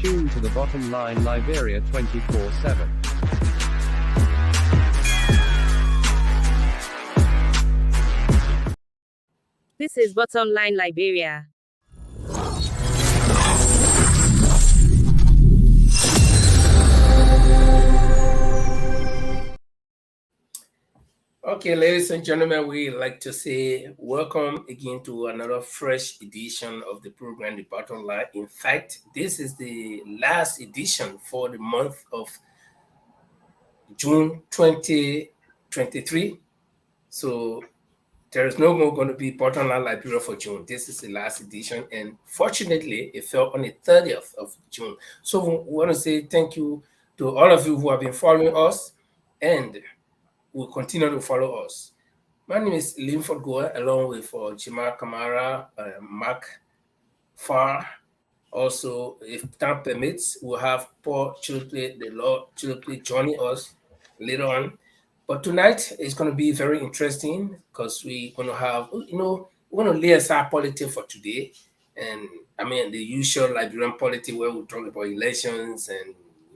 tuned to the Bottom Line Liberia 24/7. This is Bottom Line Liberia. Okay, ladies and gentlemen, we like to say welcome again to another fresh edition of the program, The Bottom Line. In fact, this is the last edition for the month of June 2023. So there is no more going to be Bottom Line Liberia for June. This is the last edition, and fortunately, it fell on the 30th of June. So we want to say thank you to all of you who have been following us and will continue to follow us. My name is Linford Goa, along with Jima Kamara, Mark Farr. Also, if time permits, we'll have Paul Chilpley, the Lord Chilpley, joining us later on. But tonight is going to be very interesting because we're going to have, we're going to lay aside politics for today. And I mean, the usual Liberian politics where we talk about elections and,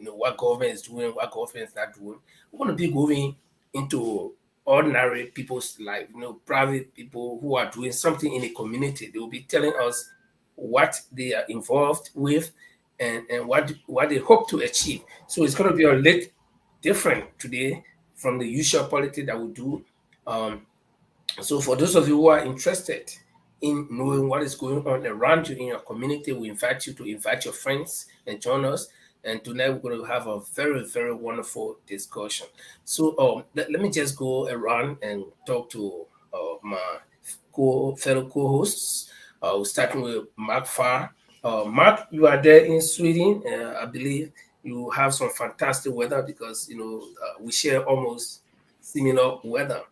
what government is doing, what government is not doing. We're going to be going into ordinary people's life, private people who are doing something in the community. They will be telling us what they are involved with and what they hope to achieve. So it's going to be a little different today from the usual politics that we do. So for those of you who are interested in knowing what is going on around you in your community, we invite you to invite your friends and join us. And tonight we're going to have a very, very wonderful discussion. So let me just go around and talk to my fellow co-hosts. Starting with Mark Farr. Mark, you are there in Sweden. I believe you have some fantastic weather because, we share almost similar weather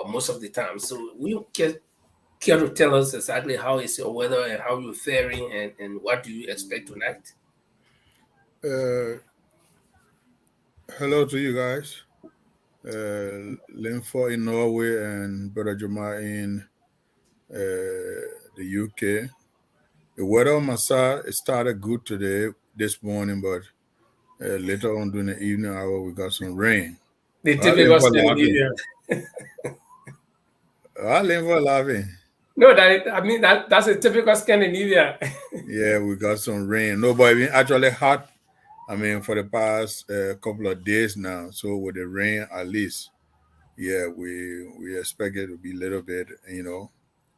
most of the time. So will you care to tell us exactly how is your weather and how you're faring and what do you expect tonight? Hello to you guys. Linford in Norway and Brother Juma in the UK. The weather on my side, it started good this morning, but later on during the evening hour, we got some rain. The typical Scandinavian. I live for laughing. No, that's a typical Scandinavian. Yeah, we got some rain. No, but it's actually hot. I mean, for the past couple of days now. So with the rain, at least, yeah, we expect it to be a little bit,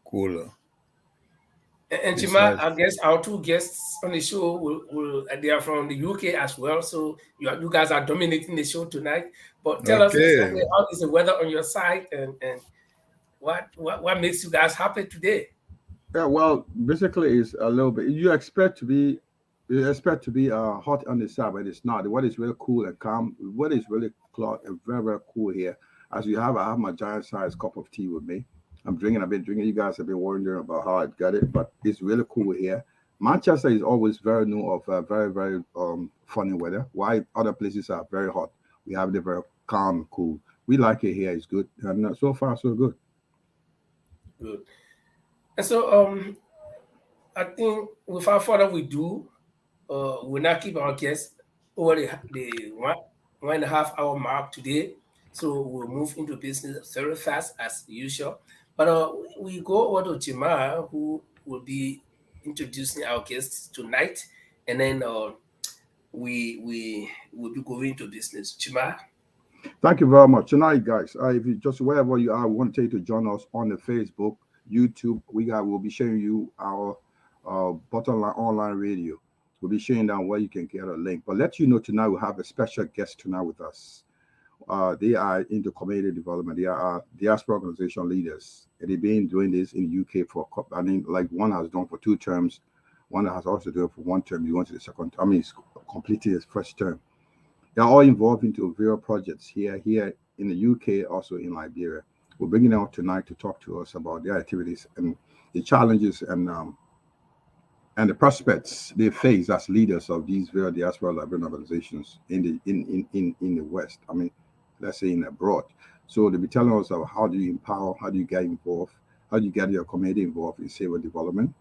cooler. And Jima, I guess our two guests on the show they are from the UK as well. So you guys are dominating the show tonight. But tell us exactly how is the weather on your side and what makes you guys happy today? Yeah, well, basically it's a little bit. You expect to be hot on the side, but it's not. The weather is really cool and calm. The weather is really very, very cool here. As I have my giant size cup of tea with me. I've been drinking. You guys have been wondering about how I got it, but it's really cool here. Manchester is always very new of very, very funny weather. Why other places are very hot, we have the very calm and cool. We like it here. It's good, and so far so good. Good. And so I think without further ado, we'll not keep our guests over the 1.5 hour mark today. So we'll move into business very fast as usual. But we go over to Jima, who will be introducing our guests tonight, and then we will be going to business. Jima. Thank you very much. Tonight, guys, if you just wherever you are, we want you to join us on the Facebook, YouTube. We'll be showing you our Bottom Line Online Radio. We'll be showing down where you can get a link. But let you know tonight we have a special guest tonight with us. They are into community development. They are diaspora organization leaders. And they've been doing this in the UK for, like one has done for 2 terms. One has also done for 1 term. He went to the second. He's completed his first term. They're all involved into various projects here in the UK, also in Liberia. We're bringing them out tonight to talk to us about their activities and the challenges and the prospects they face as leaders of these various diaspora Liberian organizations in the West. Let's say in abroad. So they'll be telling us about how do you empower, how do you get involved, how do you get your community involved in civil development,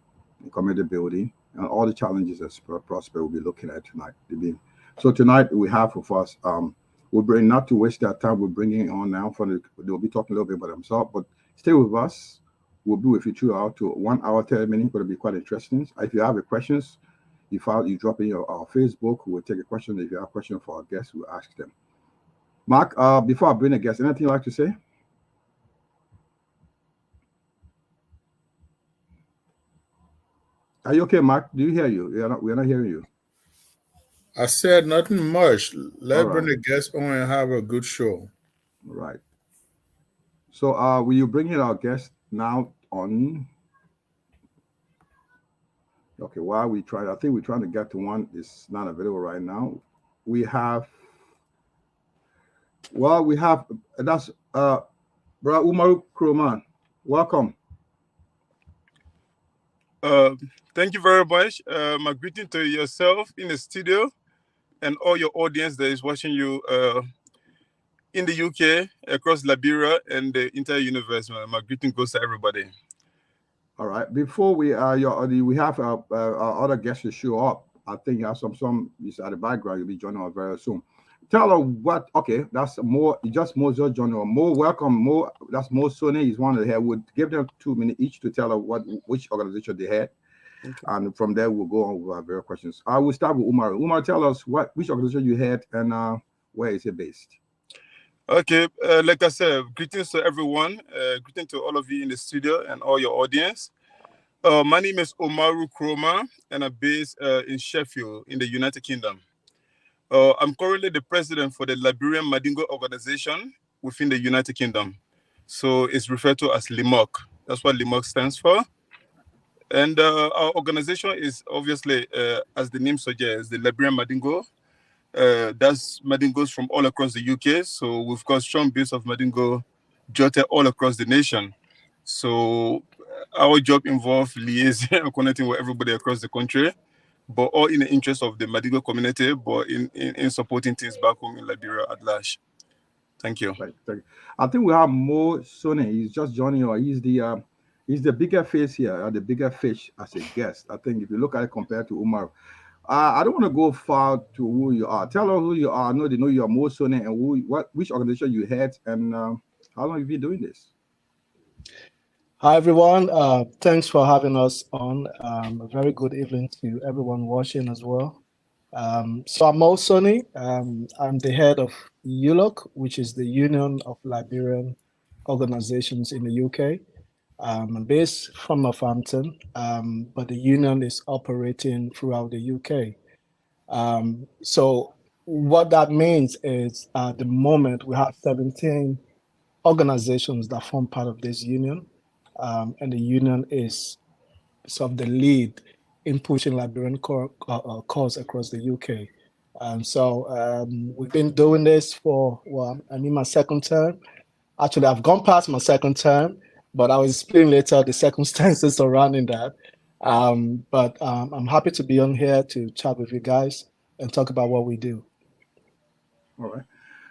in community building, and all the challenges that Prosper will be looking at tonight. So tonight we have with us, we'll bring, not to waste that time, we're bringing on now, they'll be talking a little bit about themselves, but stay with us. We'll be with you 2 hours to 1 hour, 30 minutes. It'll be quite interesting. If you have a questions, you drop in our Facebook. We'll take a question. If you have a question for our guests, we'll ask them. Mark, before I bring a guest, anything you'd like to say? Are you okay, Mark? Do you hear you? We're not hearing you. I said nothing much. Let's All bring right. the guests on and have a good show. All right. So will you bring in our guest now on? Okay, while we try, I think we're trying to get to one. It's not available right now. We have that's Brother Umaru Kroman. Welcome. Thank you very much. My greeting to yourself in the studio and all your audience that is watching you in the UK, across Liberia, and the entire universe. My greeting goes to everybody. All right. Before we have our other guests to show up. I think you have some is at the background. You'll be joining us very soon. Tell her what. Okay, that's more. Just more joining us. More welcome. More. That's more Sonny is one of the head. Would give them 2 minutes each to tell her which organization they had. Okay. And from there we'll go on with our various questions. I will start with Umar. Umar, tell us which organization you had and where is it based? Okay, like I said, greetings to everyone. Greetings to all of you in the studio and all your audience. My name is Umaru Kroma, and I'm based in Sheffield, in the United Kingdom. I'm currently the president for the Liberian Mandingo Organization within the United Kingdom. So it's referred to as LIMOC. That's what LIMOC stands for. And our organization is obviously, as the name suggests, the Liberian Mandingo. That's Mandingos from all across the UK. So we've got strong base of Mandingo jotted all across the nation. So our job involves liaising and connecting with everybody across the country, but all in the interest of the Mandingo community, but in supporting things back home in Liberia at large. Thank you. Right, thank you. I think we have Mo Sonny. He's just joining us. He's the bigger face here, the bigger fish as a guest. I think if you look at it compared to Umar, I don't want to go far to who you are. Tell us who you are. I know they know you are Mo Sonny and which organization you had and how long have you been doing this? Hi, everyone. Thanks for having us on. A very good evening to everyone watching as well. So I'm Mo Sonny. I'm the head of ULOC, which is the Union of Liberian Organizations in the UK. I'm based from Northampton, but the union is operating throughout the UK. So what that means is at the moment we have 17 organizations that form part of this union. And the union is sort of the lead in pushing Liberian cause across the UK. So we've been doing this for, I'm in my second term. Actually, I've gone past my second term, but I will explain later the circumstances surrounding that. But I'm happy to be on here to chat with you guys and talk about what we do. All right.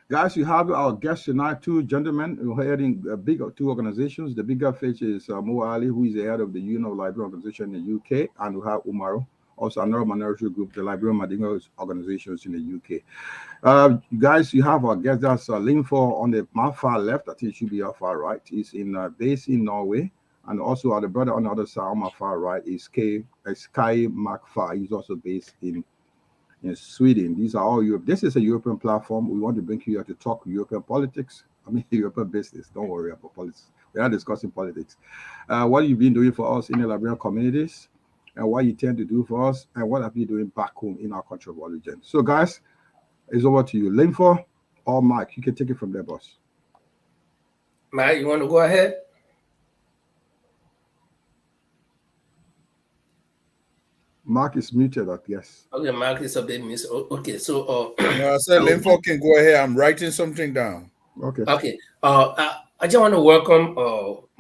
Guys, we have our guests tonight, 2 gentlemen who are heading big 2 organizations. The bigger fish is Mo Ali, who is the head of the Union of Liberian Organization in the UK, and we have Umaru, also another minority group, the Liberian Mandingo Organizations in the UK. Guys, you have our guest, that's Linfor on my far left. I think it should be our far right. He's based in Norway, and also the brother on the other side, on my far right, is Kai Makfa. He's also based in Sweden. These are all Europe. This is a European platform. We want to bring you here to talk European politics. I mean, European business. Don't worry about politics. We're not discussing politics. What have you been doing for us in the Liberian communities, and what you tend to do for us, and what have you doing back home in our country of origin? So, guys, it's over to you. Linfor or Mike, you can take it from there, boss. Mike, you want to go ahead? Mark is muted, I guess. Okay, Mark is a bit muted. Okay, so No, I said Linfor can go ahead. I'm writing something down. Okay. Okay. I just want to welcome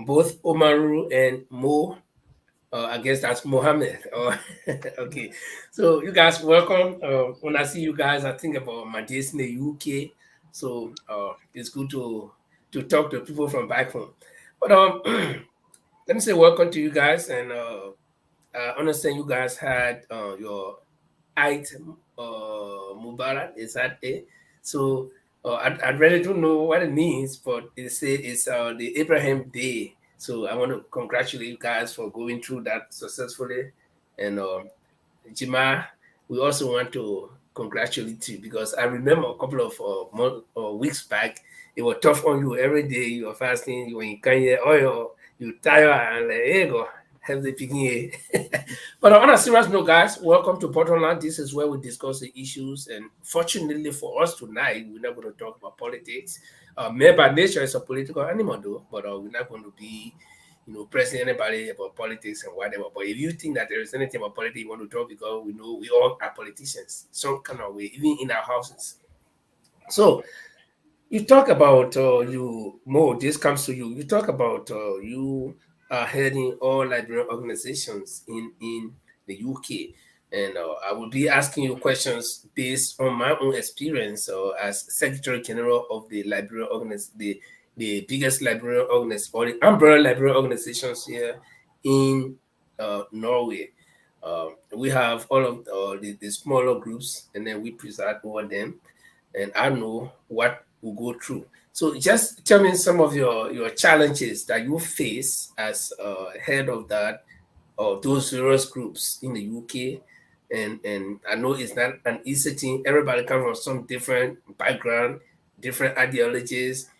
both Umaru and Mo. I guess that's Mohammed. Okay. So you guys welcome. When I see you guys, I think about my days in the UK. So it's good to talk to people from back home. But let me say welcome to you guys, and I understand you guys had your Eid Mubarak, is that it? So I really don't know what it means, but they say it's the Abraham Day. So I want to congratulate you guys for going through that successfully. And Jima, we also want to congratulate you because I remember a couple of weeks back, it was tough on you every day. You were fasting, when you can't get oil, you tired, and like, here you go, have the picking. But on a serious note, guys, welcome to Bottom Line. This is where we discuss the issues. And fortunately for us tonight, we're not going to talk about politics. Man by nature is a political animal, though, but we're not going to be pressing anybody about politics and whatever. But if you think that there is anything about politics you want to talk, because we know we all are politicians, some kind of way, even in our houses. So you talk about Mo, this comes to you. You talk about you are heading all Liberian organizations in the UK. And I will be asking you questions based on my own experience as Secretary General of the Liberian organization, the biggest Liberian organization, or the umbrella Liberian organizations here in Norway. We have all of the smaller groups, and then we preside over them. And I know what we go through. So just tell me some of your challenges that you face as head of that, or those various groups in the UK. And I know it's not an easy thing. Everybody comes from some different background, different ideologies,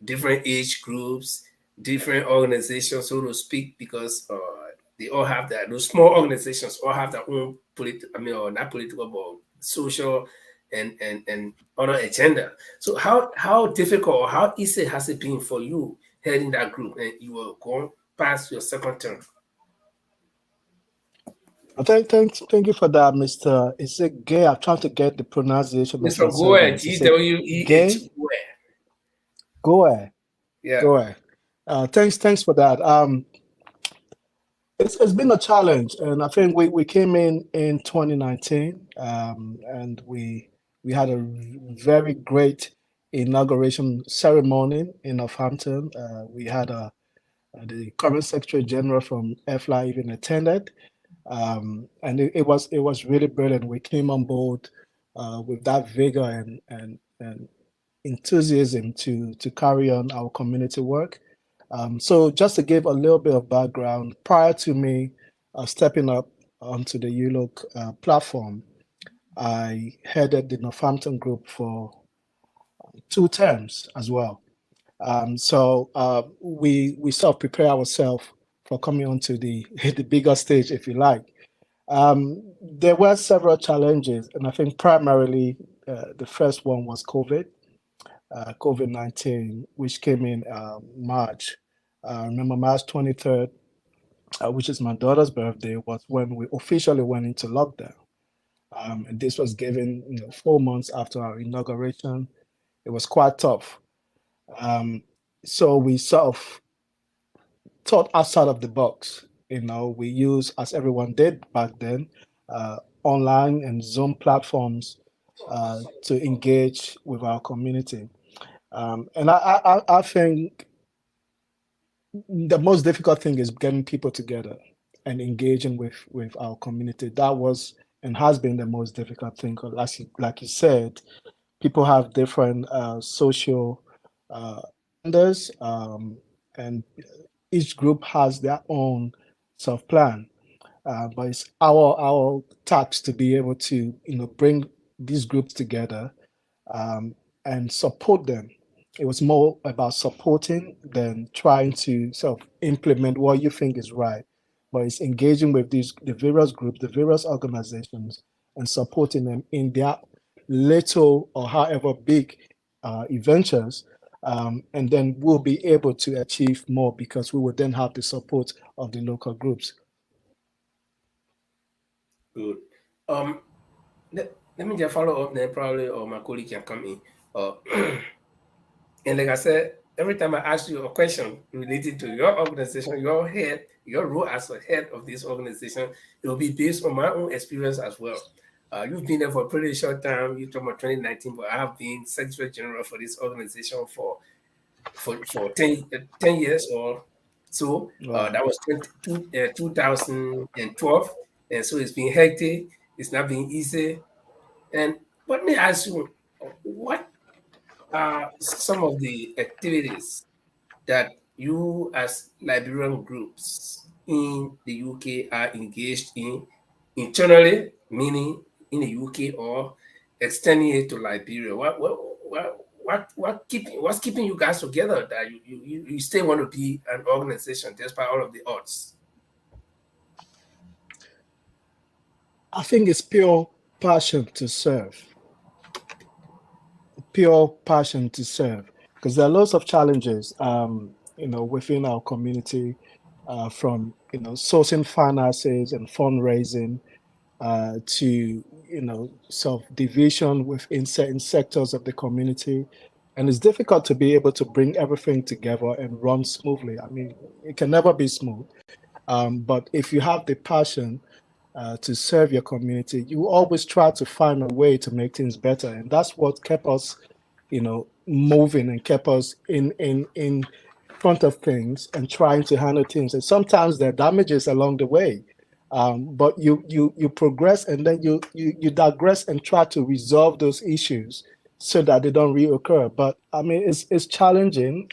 different age groups, different organizations, so to speak, because they all have that. Those small organizations all have their own or not political, but social and other agenda. So how difficult or how easy has it been for you heading that group, and you were going past your second term? Thank you for that, Mr. Is it Gay? I'm trying to get the pronunciation of Mr. your Goe, surname. Gweh. Goe. Yeah. Goe. Thanks for that. It's been a challenge, and I think we came in 2019, and we had a very great inauguration ceremony in Northampton. We had the current Secretary General from EFLA even attended. And it was really brilliant. We came on board with that vigor and enthusiasm to carry on our community work. So just to give a little bit of background, prior to me stepping up onto the ULOC platform, I headed the Northampton group for 2 terms as well. So we sort of prepare ourselves for coming onto the bigger stage, if you like. There were several challenges, and I think primarily the first one was COVID-19, which came in March. I remember March 23rd, which is my daughter's birthday, was when we officially went into lockdown. And this was given 4 months after our inauguration. It was quite tough. So we sort of thought outside of the box. We use, as everyone did back then, online and Zoom platforms to engage with our community. And I think the most difficult thing is getting people together and engaging with our community. That was and has been the most difficult thing. Like you said, people have different social agendas, and each group has their own self-plan. But it's our task to be able to bring these groups together and support them. It was more about supporting than trying to sort of implement what you think is right. But it's engaging with the various groups, the various organizations, and supporting them in their little or however big ventures. And then we'll be able to achieve more because we will then have the support of the local groups. Good. Let me just follow up then, probably, or my colleague can come in. And like I said, every time I ask you a question related to your organization, your head, your role as a head of this organization, it will be based on my own experience as well. You've been there for a pretty short time. You talk about 2019, but I have been Secretary General for this organization for 10 years or So Wow. that was 2012, and so it's been hectic. It's not been easy. And let me ask you, what are some of the activities that you as Liberian groups in the UK are engaged in internally, meaning in the UK, or extending it to Liberia? What's keeping you guys together that you still want to be an organization despite all of the odds? I think it's pure passion to serve. Pure passion to serve, because there are lots of challenges, within our community, from sourcing finances and fundraising, to sort of division within certain sectors of the community, and it's difficult to be able to bring everything together and run smoothly. I mean, it can never be smooth, but if you have the passion to serve your community, you always try to find a way to make things better, and that's what kept us, moving and kept us in front of things and trying to handle things. And sometimes there are damages along the way, but you progress, and then you digress and try to resolve those issues so that they don't reoccur. But I mean, it's challenging.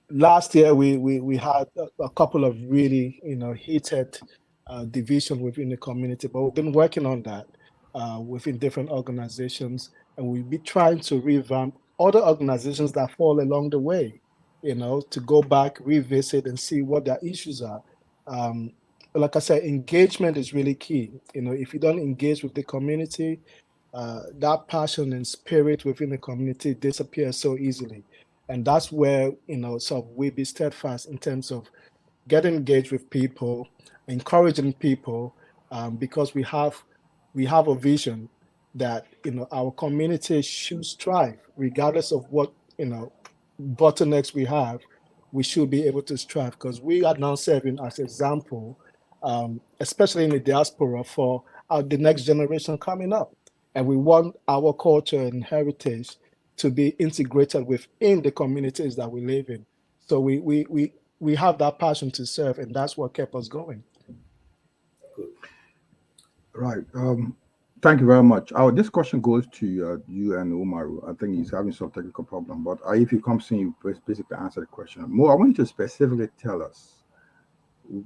Last year we had a couple of really heated division within the community, but we've been working on that within different organizations, and we'll be trying to revamp other organizations that fall along the way, to go back, revisit, and see what their issues are. Like I said, engagement is really key. If you don't engage with the community, that passion and spirit within the community disappears so easily. And that's where, so we be steadfast in terms of getting engaged with people, encouraging people, because we have a vision that, our community should strive, regardless of what, bottlenecks we have. We should be able to strive, because we are now serving as example, especially in the diaspora, for the next generation coming up. And we want our culture and heritage to be integrated within the communities that we live in. So we have that passion to serve, and that's what kept us going. Right. Thank you very much. This question goes to you and Umaru. I think he's having some technical problem, but if he comes in, you basically answer the question. Mo, I want you to specifically tell us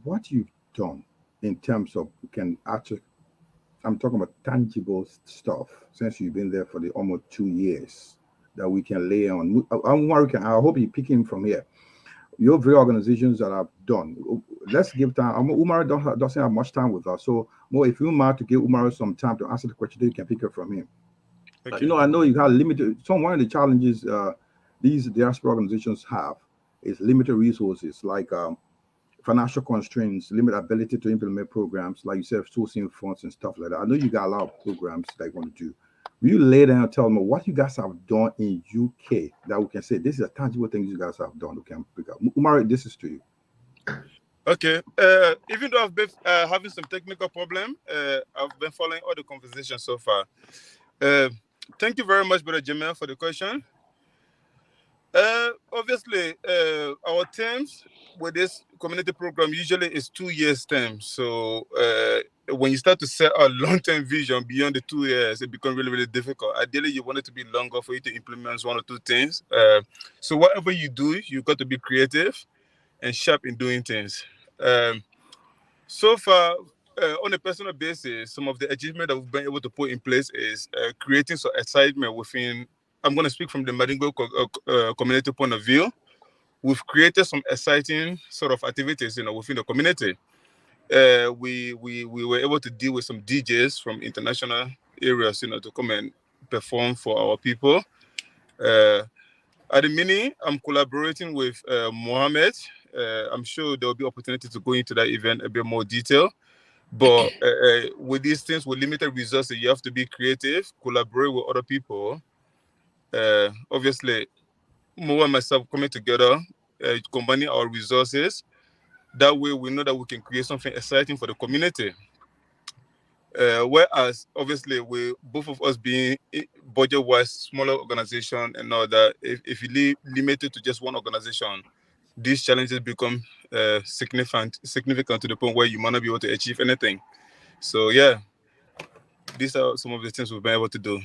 what you've done in terms of, I'm talking about tangible stuff, since you've been there for the almost 2 years, that we can lay on. Umaru, I hope you're picking from here. Your very organizations that have done. Let's give time. Umar doesn't have much time with us, so more if you want to give Umar some time to answer the question, you can pick it from him. Okay. I know you have limited. One of the challenges these diaspora organizations have is limited resources, like financial constraints, limited ability to implement programs, like you said, sourcing funds and stuff like that. I know you got a lot of programs that you want to do. Will you lay down and tell them what you guys have done in UK that we can say this is a tangible thing you guys have done? We can pick up. Umar, this is to you. Okay. Even though I've been having some technical problem, I've been following all the conversations so far. Thank you very much, Brother Jamel, for the question. Obviously, our terms with this community program usually is 2 years term. So when you start to set a long-term vision beyond the 2 years, it becomes really, really difficult. Ideally, you want it to be longer for you to implement one or two things. So whatever you do, you've got to be creative and sharp in doing things. So far, on a personal basis, some of the achievement that we've been able to put in place is creating some excitement within. I'm going to speak from the Madingo community point of view. We've created some exciting sort of activities, within the community. We were able to deal with some DJs from international areas, to come and perform for our people. At the mini, I'm collaborating with Mohammed. I'm sure there will be opportunity to go into that event a bit more detail. But with these things, with limited resources, you have to be creative, collaborate with other people. Obviously, Mo and myself coming together, combining our resources. That way, we know that we can create something exciting for the community. Whereas, obviously, we both of us being budget-wise smaller organization and all that, if you limit it to just one organization, these challenges become significant to the point where you might not be able to achieve anything. So yeah, these are some of the things we've been able to do.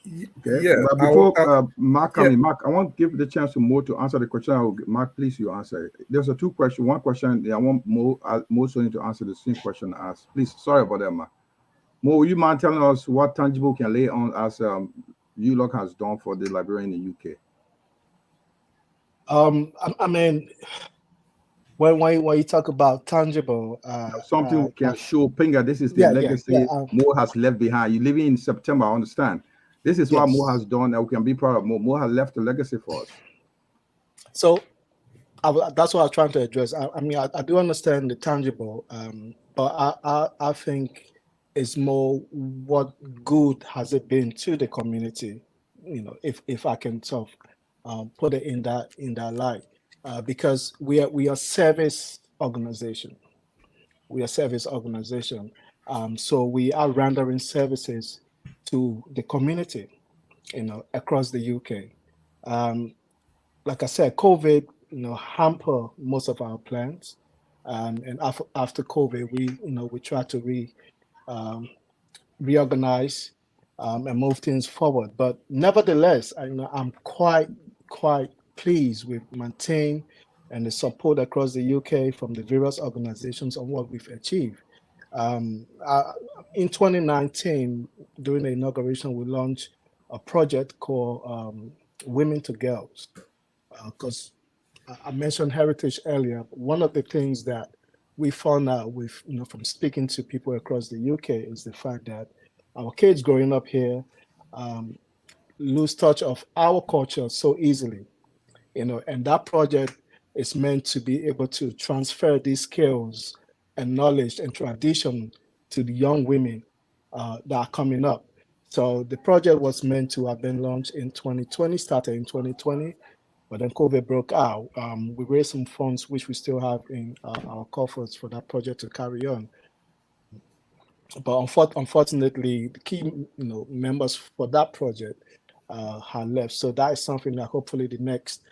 Okay. Yeah. But before Mark yeah. comes in, Mark, I want to give the chance to Mo to answer the question. Mark, please, you answer it. There's a two question. One question, I want Mo Sonny to answer the same question asked. Please, sorry about that, Mark. Mo, would you mind telling us what tangible can lay on as ULOC has done for the Liberian in the UK? I mean, when you talk about tangible, something we can show Pinga, this is the legacy Mo has left behind. You living in September, I understand. This is what Mo has done, and we can be proud of Mo. Mo has left a legacy for us. So that's what I'm trying to address. I mean, I do understand the tangible, but I think it's more what good has it been to the community, you know, if I can sort of put it in that light, because we are service organization. We are service organization, so we are rendering services to the community, you know, across the UK. Like I said, COVID, you know, hamper most of our plans, and after COVID, we try to reorganize and move things forward. But nevertheless, I'm quite pleased with maintain and the support across the UK from the various organizations on what we've achieved. In 2019, during the inauguration, we launched a project called Women to Girls, because I mentioned heritage earlier. One of the things that we found out with, you know, from speaking to people across the UK is the fact that our kids growing up here lose touch of our culture so easily, you know, and that project is meant to be able to transfer these skills and knowledge and tradition to the young women that are coming up. So the project was meant to have been launched in 2020, started in 2020, but then COVID broke out. We raised some funds, which we still have in our coffers for that project to carry on. But unfortunately, the key, you know, members for that project had left. So that is something that hopefully the next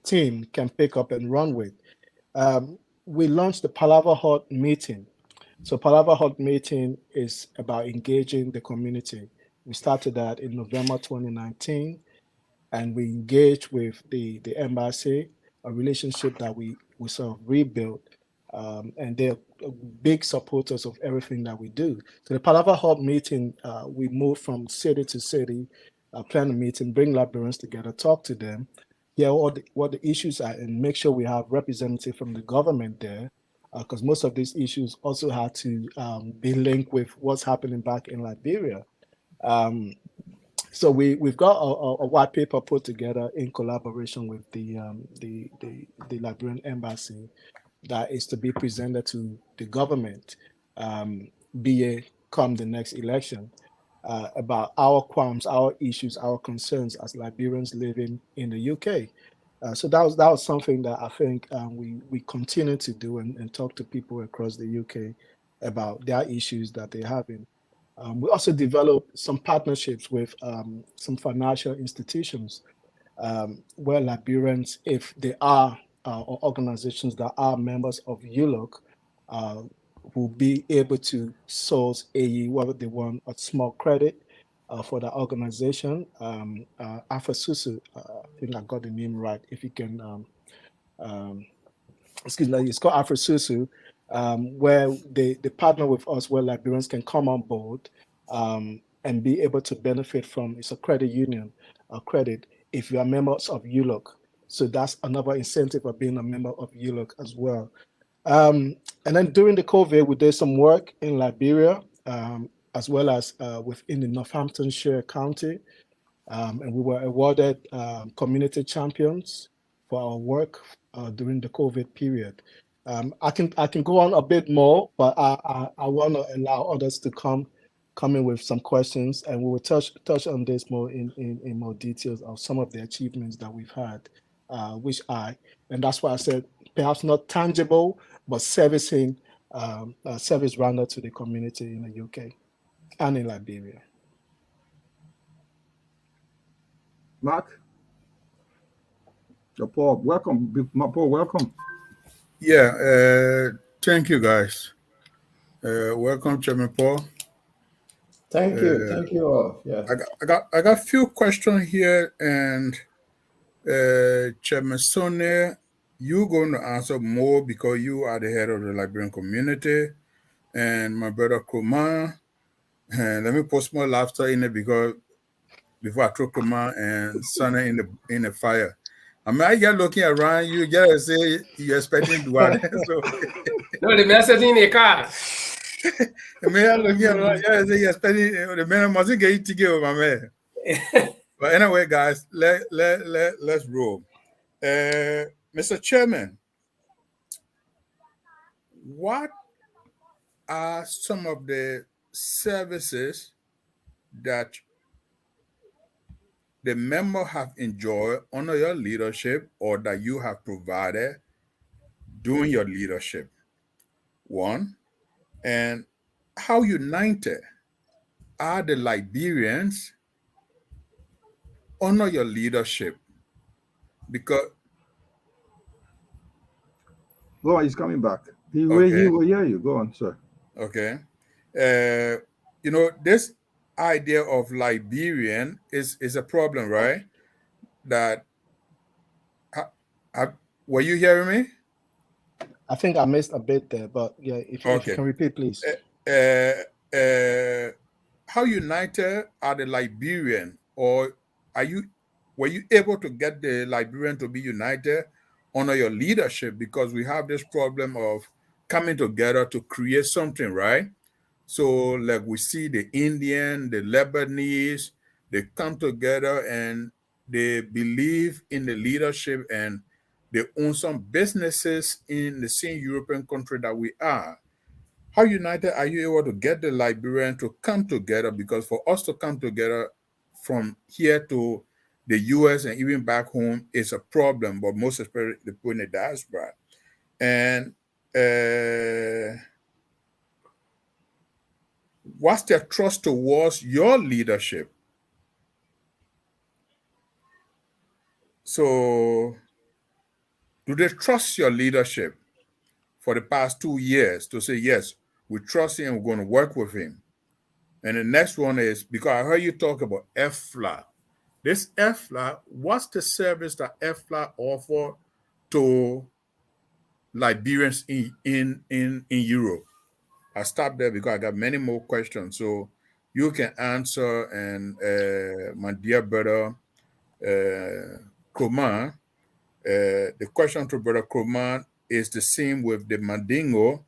team can pick up and run with. We launched the Palaver Hut meeting. So Palaver Hut meeting is about engaging the community. We started that in November 2019, and we engaged with the embassy, a relationship that we sort of rebuilt, and they're big supporters of everything that we do. So the Palaver Hub meeting, we moved from city to city, plan a meeting, bring Liberians together, talk to them, hear what the issues are, and make sure we have representatives from the government there, because most of these issues also had to be linked with what's happening back in Liberia. So we've got a white paper put together in collaboration with the Liberian embassy that is to be presented to the government, come the next election, about our qualms, our issues, our concerns as Liberians living in the UK. So that was something that I think we continue to do and talk to people across the UK about their issues that they're having. We also developed some partnerships with some financial institutions where Liberians, if they are or organizations that are members of ULOC, will be able to source whether they want a small credit for the organization. Afasusu, I think I got the name right. If you can, excuse me, it's called Afasusu. Where they partner with us, where Liberians can come on board and be able to benefit from. It's a credit union, credit if you are members of ULOC. So that's another incentive of being a member of ULOC as well. And then during the COVID, we did some work in Liberia, as well as within the Northamptonshire County, and we were awarded community champions for our work during the COVID period. I can go on a bit more, but I want to allow others to come in with some questions, and we will touch on this more in more details of some of the achievements that we've had, and that's why I said perhaps not tangible, but servicing service rendered to the community in the UK and in Liberia. Mark? So Paul, welcome. Paul, welcome. Yeah, thank you guys. Welcome, Chairman Paul. Thank you all. Yeah. I got a few questions here, and Chairman Sonny, you're going to answer more because you are the head of the Liberian community, and my brother Kuma. And let me put small laughter in it because before I throw Kuma and Sonny in the fire. I mean, I get looking around you, just say you're expecting Duarte. So No, the message in the car. I mean, I'm looking around, say you're expecting the man must get to give my man. But anyway, guys, let's roll. Mr. Chairman, what are some of the services that the member have enjoyed under your leadership or that you have provided during your leadership? One, and how united are the Liberians under your leadership? Because Go on, he's coming back. He will hear you. Go on, sir. Okay. This idea of Liberian is a problem, right? That were you hearing me? I think I missed a bit there, but yeah, if you can repeat, please. How united are the Liberian, or were you able to get the Liberian to be united under your leadership? Because we have this problem of coming together to create something, right? So like we see the Indian, the Lebanese, they come together and they believe in the leadership and they own some businesses in the same European country that we are. How united are you able to get the Liberian to come together? Because for us to come together from here to the US and even back home is a problem, but most especially the people in the diaspora. And what's their trust towards your leadership? So, do they trust your leadership for the past 2 years to say, yes, we trust him, we're going to work with him? And the next one is, because I heard you talk about FLA. This FLA, what's the service that FLA offer to Liberians in Europe? I'll stop there because I got many more questions. So you can answer, and my dear brother Kroman, the question to brother Kroman is the same with the Mandingo,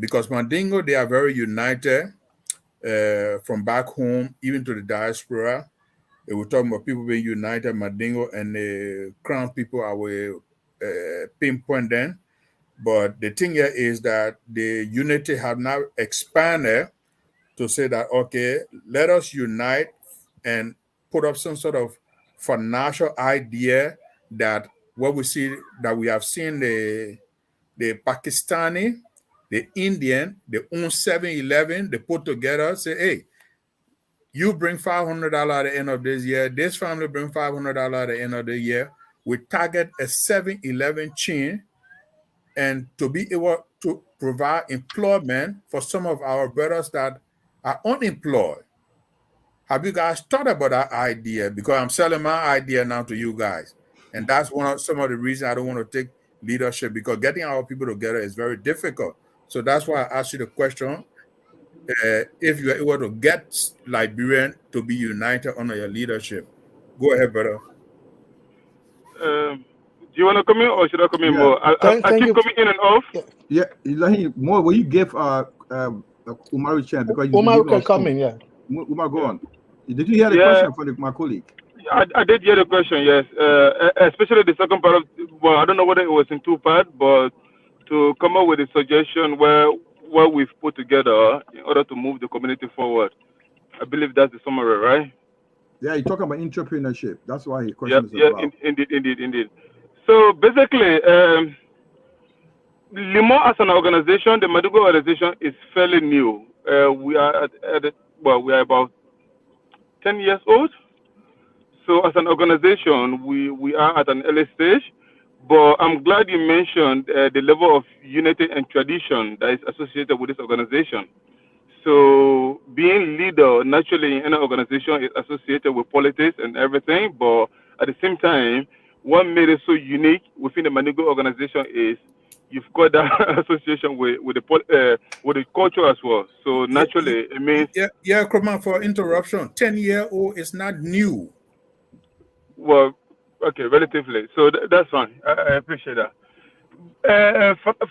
because Mandingo, they are very united from back home, even to the diaspora. We're talking about people being united, Mandingo and the Crown people, I will pinpoint them. But the thing here is that the unity have now expanded to say that, okay, let us unite and put up some sort of financial idea that what we see, that we have seen the Pakistani, the Indian, they own 7-Eleven, they put together, say, hey, you bring $500 at the end of this year, this family bring $500 at the end of the year. We target a 7-Eleven chain, and to be able to provide employment for some of our brothers that are unemployed. Have you guys thought about that idea? Because I'm selling my idea now to you guys. And that's some of the reasons I don't want to take leadership, because getting our people together is very difficult. So that's why I asked you the question, if you're able to get Liberian to be united under your leadership. Go ahead, brother. Do you want to come in, or should I come in more? I keep coming in and off. Yeah, more. Will you give Umaru chance, because Umaru can come in? Yeah. Umar, go on. Did you hear the question from my colleague? I did hear the question, yes. Especially the second part of, well, I don't know whether it was in 2 parts, but to come up with a suggestion where what we've put together in order to move the community forward. I believe that's the summary, right? Yeah, you're talking about entrepreneurship. That's why his question is about. Indeed. So basically, Limo as an organization, the Madugo organization is fairly new. We are we are about 10 years old. So as an organization, we are at an early stage, but I'm glad you mentioned the level of unity and tradition that is associated with this organization. So being leader naturally in any organization is associated with politics and everything, but at the same time, what made it so unique within the Manigo organization is you've got that association with the culture as well. So naturally, it means Kroma, for interruption. 10-year-old is not new. well, okay, relatively. So that's fine. I appreciate that.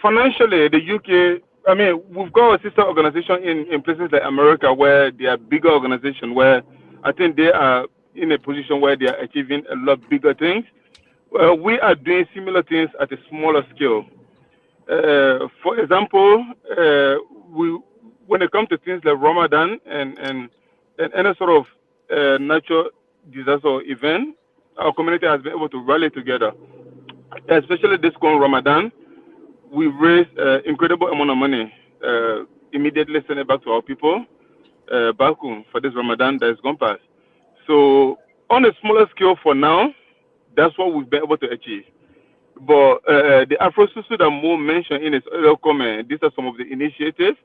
Financially, the UK, I mean, we've got a sister organization in places like America where they are bigger organizations where I think they are in a position where they are achieving a lot bigger things. We are doing similar things at a smaller scale. For example, we when it comes to things like Ramadan and any sort of natural disaster or event, our community has been able to rally together, especially this current Ramadan. We raised incredible amount of money, immediately sent it back to our people back home for this Ramadan that is gone past. So on a smaller scale for now, that's what we've been able to achieve. But the Afro-Susu that Mo mentioned in his earlier comment, these are some of the initiatives.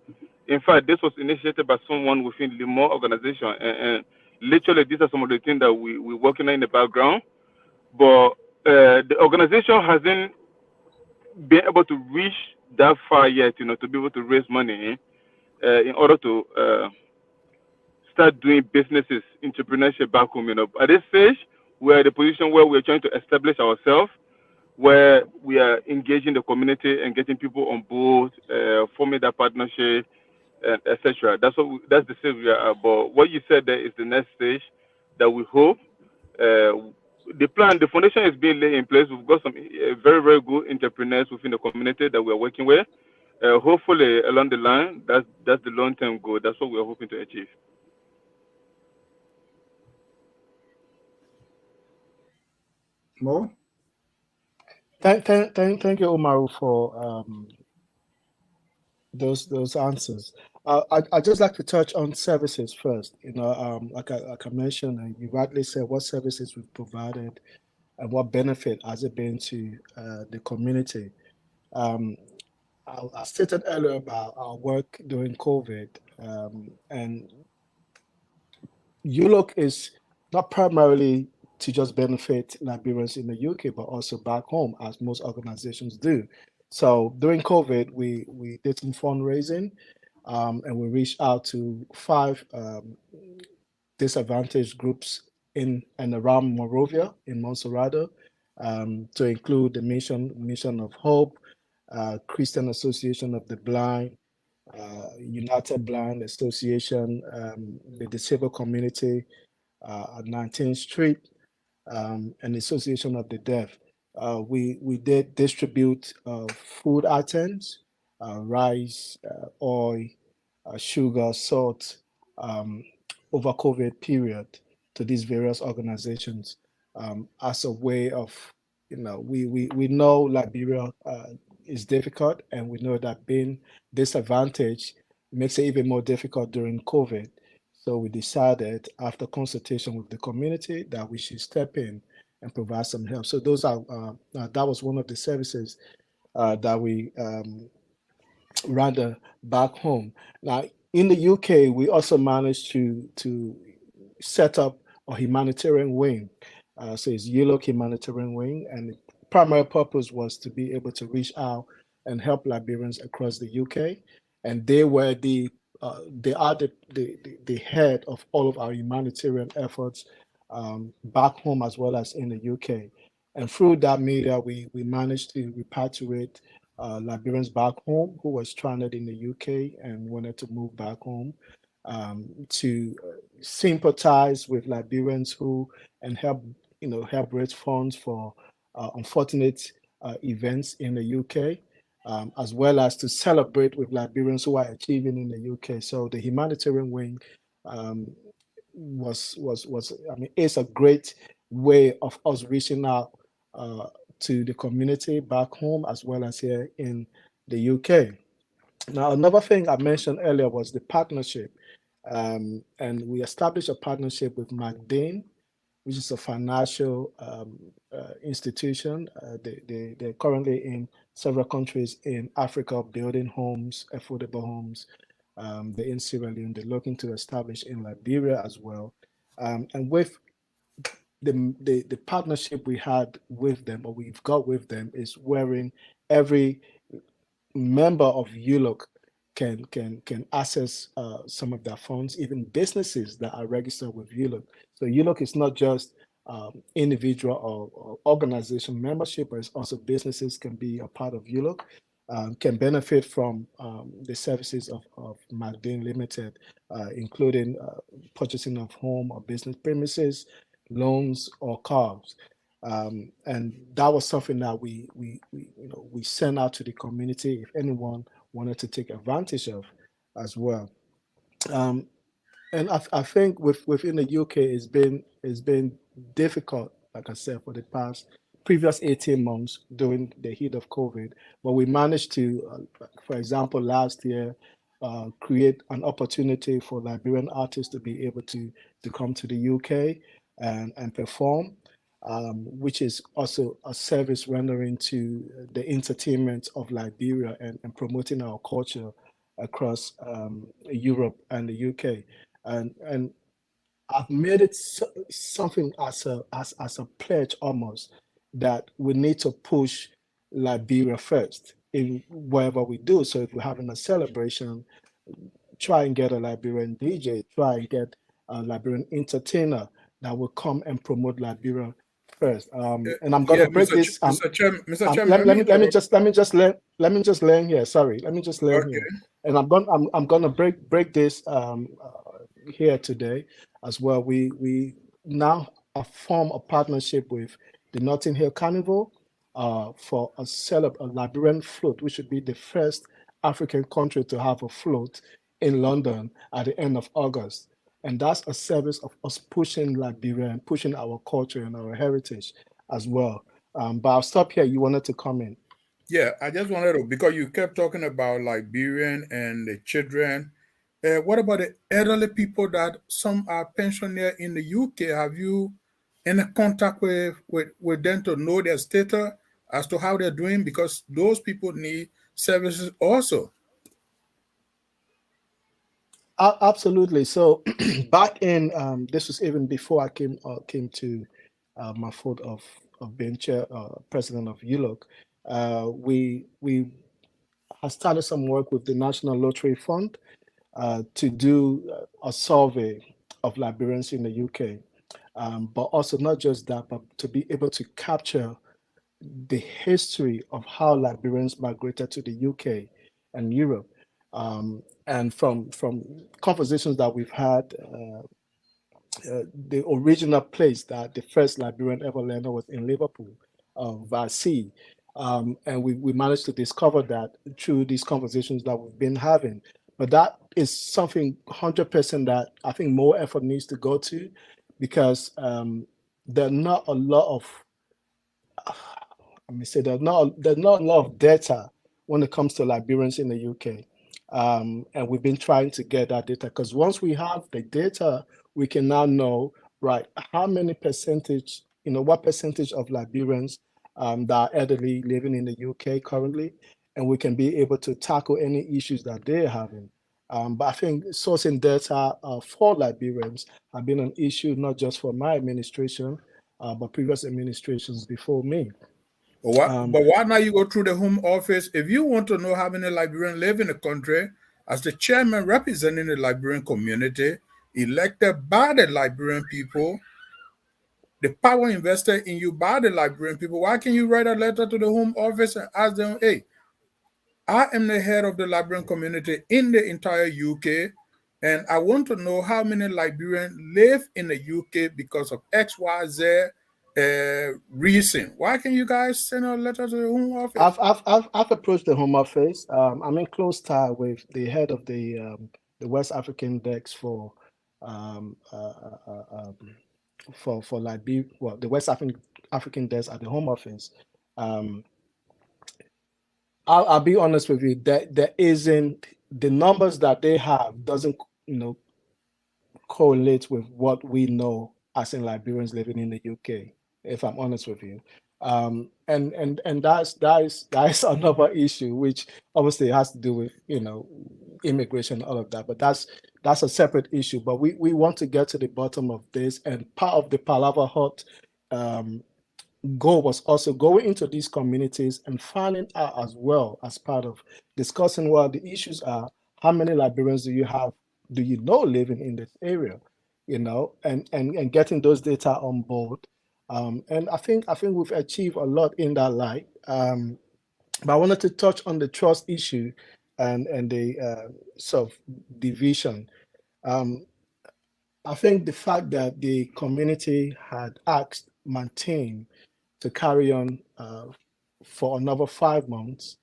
In fact, this was initiated by someone within the Mo organization. And literally, these are some of the things that we're working on in the background. But the organization hasn't been able to reach that far yet, to be able to raise money in order to start doing businesses, entrepreneurship back home. At this stage, we're at a position where we're trying to establish ourselves, where we are engaging the community and getting people on board, forming that partnership, etc. That's the stage we are at. But what you said there is the next stage that we hope. The foundation is being laid in place. We've got some very, very good entrepreneurs within the community that we're working with. Hopefully, along the line, that's the long-term goal. That's what we're hoping to achieve. More? Thank you, Omaru, for those answers. I'd just like to touch on services first. Like I mentioned, and you rightly said, what services we've provided and what benefit has it been to the community. I stated earlier about our work during COVID, and ULOC is not primarily to just benefit Liberians in the UK, but also back home, as most organizations do. So during COVID, we did some fundraising, and we reached out to 5 disadvantaged groups in and around Monrovia in Monserrado, to include the Mission of Hope, Christian Association of the Blind, United Blind Association, the Civic Community at 19th Street, and the Association of the Deaf. We did distribute food items, rice, oil, sugar, salt, over COVID period to these various organizations, as a way of, we know Liberia is difficult, and we know that being disadvantaged makes it even more difficult during COVID. So we decided, after consultation with the community, that we should step in and provide some help. So that was one of the services that we rather back home. Now, in the UK, we also managed to set up a humanitarian wing. So it's ULOC Humanitarian Wing, and the primary purpose was to be able to reach out and help Liberians across the UK. And they are the head of all of our humanitarian efforts, back home as well as in the UK. And through that media, we managed to repatriate Liberians back home who were stranded in the UK and wanted to move back home, to sympathize with Liberians and help raise funds for unfortunate events in the UK, as well as to celebrate with Liberians who are achieving in the UK. So the humanitarian wing it's a great way of us reaching out to the community back home as well as here in the UK. Now, another thing I mentioned earlier was the partnership, and we established a partnership with McDain which is a financial institution. They're currently in several countries in Africa building homes, affordable homes. They're in Sierra Leone. They're looking to establish in Liberia as well. And with the partnership we had with them, or we've got with them, is wherein every member of ULOC can access some of their funds, even businesses that are registered with ULOC. So ULOC is not just individual or organization membership, but it's also businesses can be a part of ULOC, can benefit from the services of Magdane Limited, including purchasing of home or business premises, loans or cars. And that was something that we sent out to the community if anyone wanted to take advantage of as well. And I think within the UK it's been difficult, like I said, for the previous 18 months during the heat of COVID, but we managed to, for example, last year, create an opportunity for Liberian artists to be able to come to the UK and perform. Which is also a service rendering to the entertainment of Liberia and promoting our culture across Europe and the UK. And I've made it something as a pledge almost that we need to push Liberia first in whatever we do. So if we're having a celebration, try and get a Liberian DJ, try and get a Liberian entertainer that will come and promote Liberia first. And I'm going to break this. Mr. Chairman, let me just land here. Sorry, let me just land here. And I'm going to break this here today as well. We now form a partnership with the Notting Hill Carnival for a Liberian float, which should be the first African country to have a float in London at the end of August. And that's a service of us pushing Liberia and pushing our culture and our heritage as well. But I'll stop here. You wanted to comment. Yeah, I just wanted to, because you kept talking about Liberian and the children. What about the elderly people that some are pensioners in the UK? Have you any contact with them to know their status as to how they're doing? Because those people need services also. Absolutely. So back in this was even before I came to my foot of being president of ULOC. We have started some work with the National Lottery Fund to do a survey of Liberians in the UK, but also not just that, but to be able to capture the history of how Liberians migrated to the UK and Europe. And from conversations that we've had, the original place that the first Liberian ever landed was in Liverpool, via sea. And we managed to discover that through these conversations that we've been having. But that is something 100% that I think more effort needs to go to, because there are not a lot of, there's not a lot of data when it comes to Liberians in the UK. And we've been trying to get that data, because once we have the data, we can now know, right, how many percentage, what percentage of Liberians that are elderly living in the UK currently, and we can be able to tackle any issues that they're having. But I think sourcing data for Liberians have been an issue, not just for my administration, but previous administrations before me. But why not you go through the Home Office? If you want to know how many Liberians live in the country, as the chairman representing the Liberian community, elected by the Liberian people, the power invested in you by the Liberian people, why can't you write a letter to the Home Office and ask them, hey, I am the head of the Liberian community in the entire UK, and I want to know how many Liberians live in the UK because of XYZ reason. Why can you guys send a letter to the Home Office? I've approached the Home Office. I'm in close tie with the head of the West African desk for Liberia, well, the West African desk at the Home Office. I'll be honest with you, that there isn't, the numbers that they have doesn't correlate with what we know as in Liberians living in the UK, if I'm honest with you. And that is another issue, which obviously has to do with, you know, immigration, all of that. But that's a separate issue. But we want to get to the bottom of this. And part of the Palava Hut goal was also going into these communities and finding out as well, as part of discussing what the issues are. How many Liberians do you know living in this area, you know, and getting those data on board. And I think we've achieved a lot in that light. But I wanted to touch on the trust issue and the sort of division. I think the fact that the community had asked Maintain to carry on for another 5 months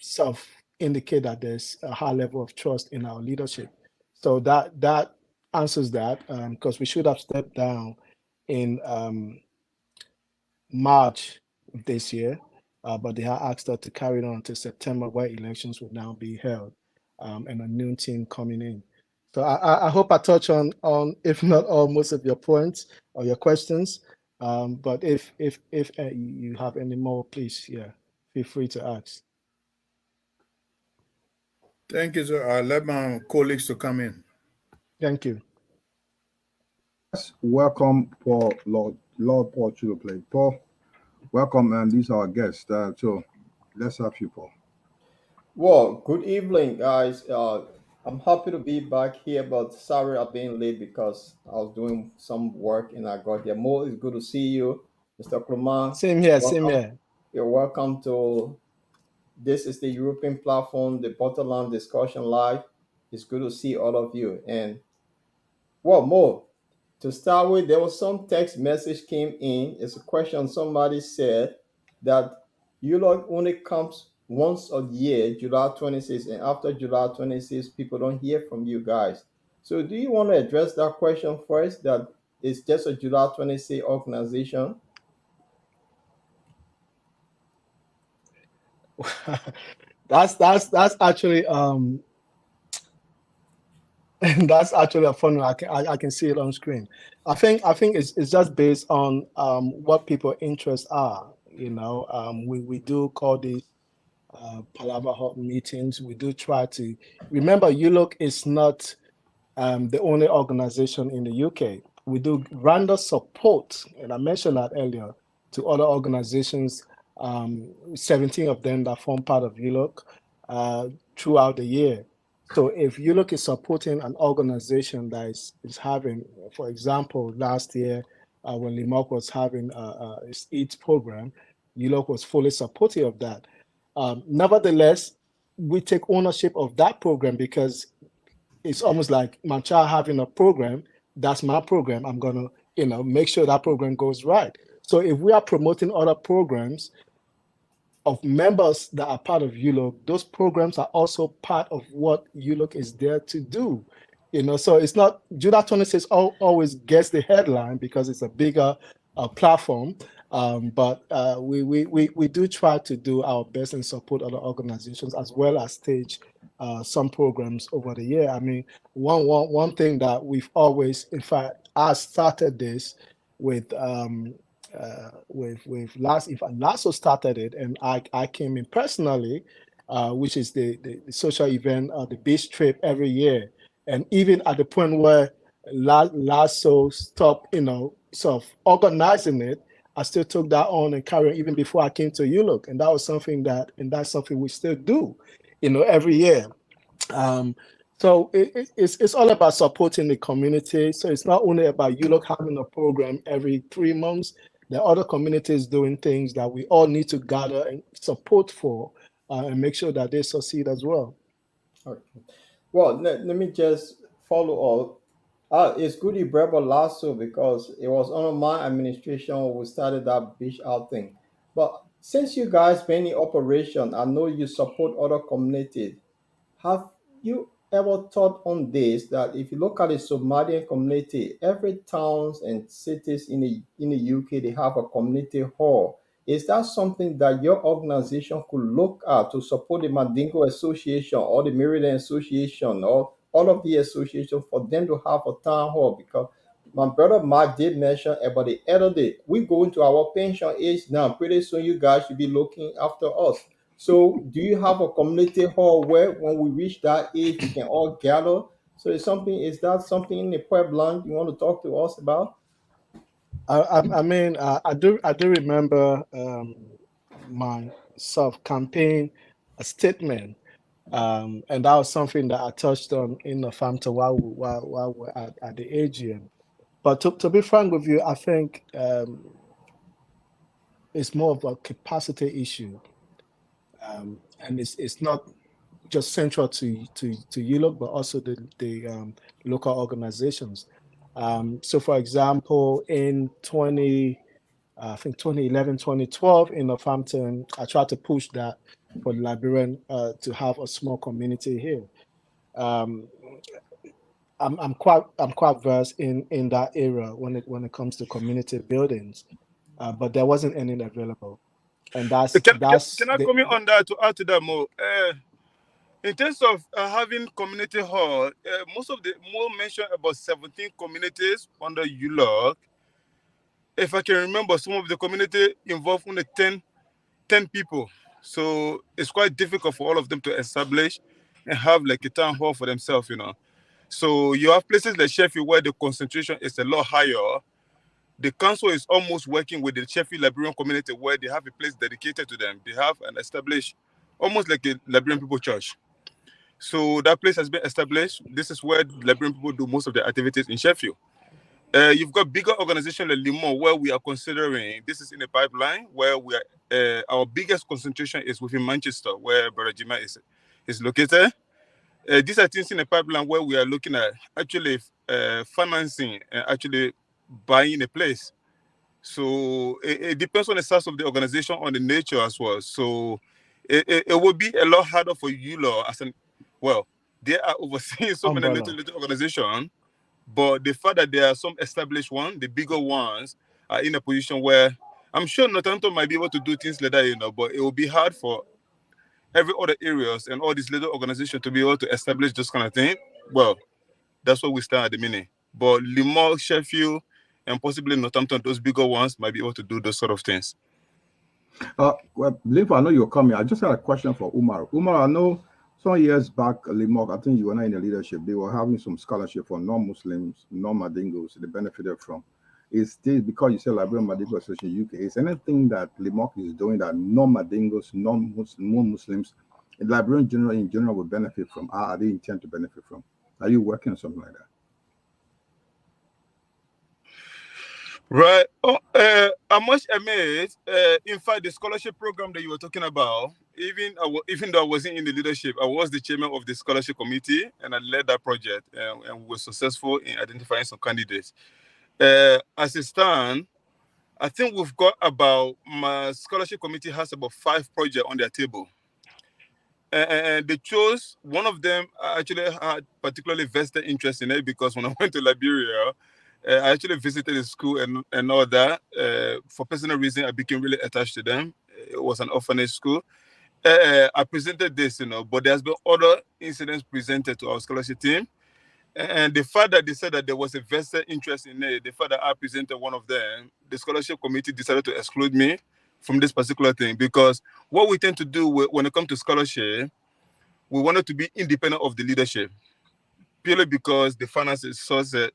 sort of indicate that there's a high level of trust in our leadership. So that answers that, because we should have stepped down in March of this year, but they have asked us to carry it on to September, where elections will now be held, and a new team coming in. So I hope I touch on if not all, most of your points or your questions. But if you have any more, please, feel free to ask. Thank you, sir. I'll let my colleagues to come in. Thank you. Welcome, Paul, Lord Paul Chuloplay. Paul, welcome, and these are our guests. So let's have you, Paul. Well, good evening, guys. I'm happy to be back here, but sorry I've been late because I was doing some work and I got here. Mo, it's good to see you, Mr. Kluma. Same here, welcome. same here. You're welcome to. This is the European platform, the Bottom Line Discussion Live. It's good to see all of you. And well, Mo, to start with, there was some text message came in. It's a question somebody said that ULOG only comes once a year, July 26th, and after July 26th, people don't hear from you guys. So do you want to address that question first, that it's just a July 26th organization? that's actually that's actually a fun one. I can see it on screen. I think it's just based on what people's interests are. You know, we do call these Palava Hut meetings. We do try to remember ULOC is not the only organization in the UK. We do render support, and I mentioned that earlier, to other organizations, 17 of them that form part of ULOC throughout the year. So if ULOC is supporting an organization that is having, for example, last year when Limok was having its EAT program, ULOC was fully supportive of that. Nevertheless, we take ownership of that program because it's almost like my child having a program. That's my program. I'm gonna, make sure that program goes right. So if we are promoting other programs of members that are part of ULOC, those programs are also part of what ULOC is there to do. So it's not July 26 always gets the headline because it's a bigger platform. But we do try to do our best and support other organizations as well as stage some programs over the year. I mean, one thing that we've always, in fact, I started this with Lasso started it, and I came in personally, which is the social event, the beach trip every year. And even at the point where Lasso stopped, sort of organizing it, I still took that on and carried on even before I came to ULOC. And that was something that's something we still do, every year. So it's all about supporting the community. So it's not only about ULOC having a program every 3 months. There are other communities doing things that we all need to gather and support for and make sure that they succeed as well. Okay. Well, let me just follow up. It's good you brought up Lasso because it was under my administration when we started that beach outing. But since you guys been in operation, I know you support other communities. Have you ever thought on this, that if you look at the Somalian community, every towns and cities in the UK, they have a community hall? Is that something that your organization could look at to support the Mandingo Association or the Maryland Association or all of the associations for them to have a town hall? Because my brother Mark did mention about the elderly. We go into our pension age now. Pretty soon, you guys should be looking after us. So, do you have a community hall where, when we reach that age, we can all gather? So, is that something in the Pueblo you want to talk to us about? I mean, I do remember my self-campaign statement, and that was something that I touched on in the FAMTA while we're at the AGM. But to be frank with you, I think it's more of a capacity issue, and it's not just central to ULOC, but also the local organizations. So, for example, in 2011, 2012 in Northampton, I tried to push that for the Liberian to have a small community here. I'm quite versed in that area when it comes to community buildings, but there wasn't any available, and that's Can I comment on that to add to that more? In terms of having community hall, most mentioned about 17 communities under ULOC. If I can remember, some of the community involved only 10 people. So it's quite difficult for all of them to establish and have like a town hall for themselves, So you have places like Sheffield where the concentration is a lot higher. The council is almost working with the Sheffield Liberian community where they have a place dedicated to them. They have an established, almost like a Liberian people church. So that place has been established. This is where Liberian people do most of their activities in Sheffield. You've got bigger organizations like Limon where we are considering, this is in the pipeline, where we are, our biggest concentration is within Manchester, where Barajima is located. These are things in the pipeline where we are looking at actually financing and actually buying a place. So it depends on the size of the organization, on the nature as well. So it will be a lot harder for ULO they are overseeing so many little organizations. But the fact that there are some established ones, the bigger ones, are in a position where I'm sure Northampton might be able to do things like that, but it will be hard for every other areas and all these little organizations to be able to establish this kind of thing. Well, that's what we start at the minute. But Limor, Sheffield, and possibly Northampton, those bigger ones might be able to do those sort of things. Limp, I know you're coming. I just had a question for Umar. Umar, I know some years back, Limok, I think you were not in the leadership. They were having some scholarship for non-Muslims, non-Madingos. They benefited from. Is this because you said Liberian Madingo Association UK? Is anything that Limok is doing that non-Madingos, non-Muslims, Liberian in general will benefit from? Are they intend to benefit from? Are you working on something like that? Right. I must admit, in fact, the scholarship program that you were talking about, even though I wasn't in the leadership, I was the chairman of the scholarship committee, and I led that project, and we were successful in identifying some candidates. As it stands, I think we've got my scholarship committee has about 5 projects on their table. And they chose, one of them I actually had particularly vested interest in it because when I went to Liberia, I actually visited the school and all that. For personal reasons, I became really attached to them. It was an orphanage school. I presented this, but there's been other incidents presented to our scholarship team. And the fact that they said that there was a vested interest in it, the fact that I presented one of them, the scholarship committee decided to exclude me from this particular thing. Because what we tend to do when it comes to scholarship, we wanted to be independent of the leadership. Purely because the finance is sourced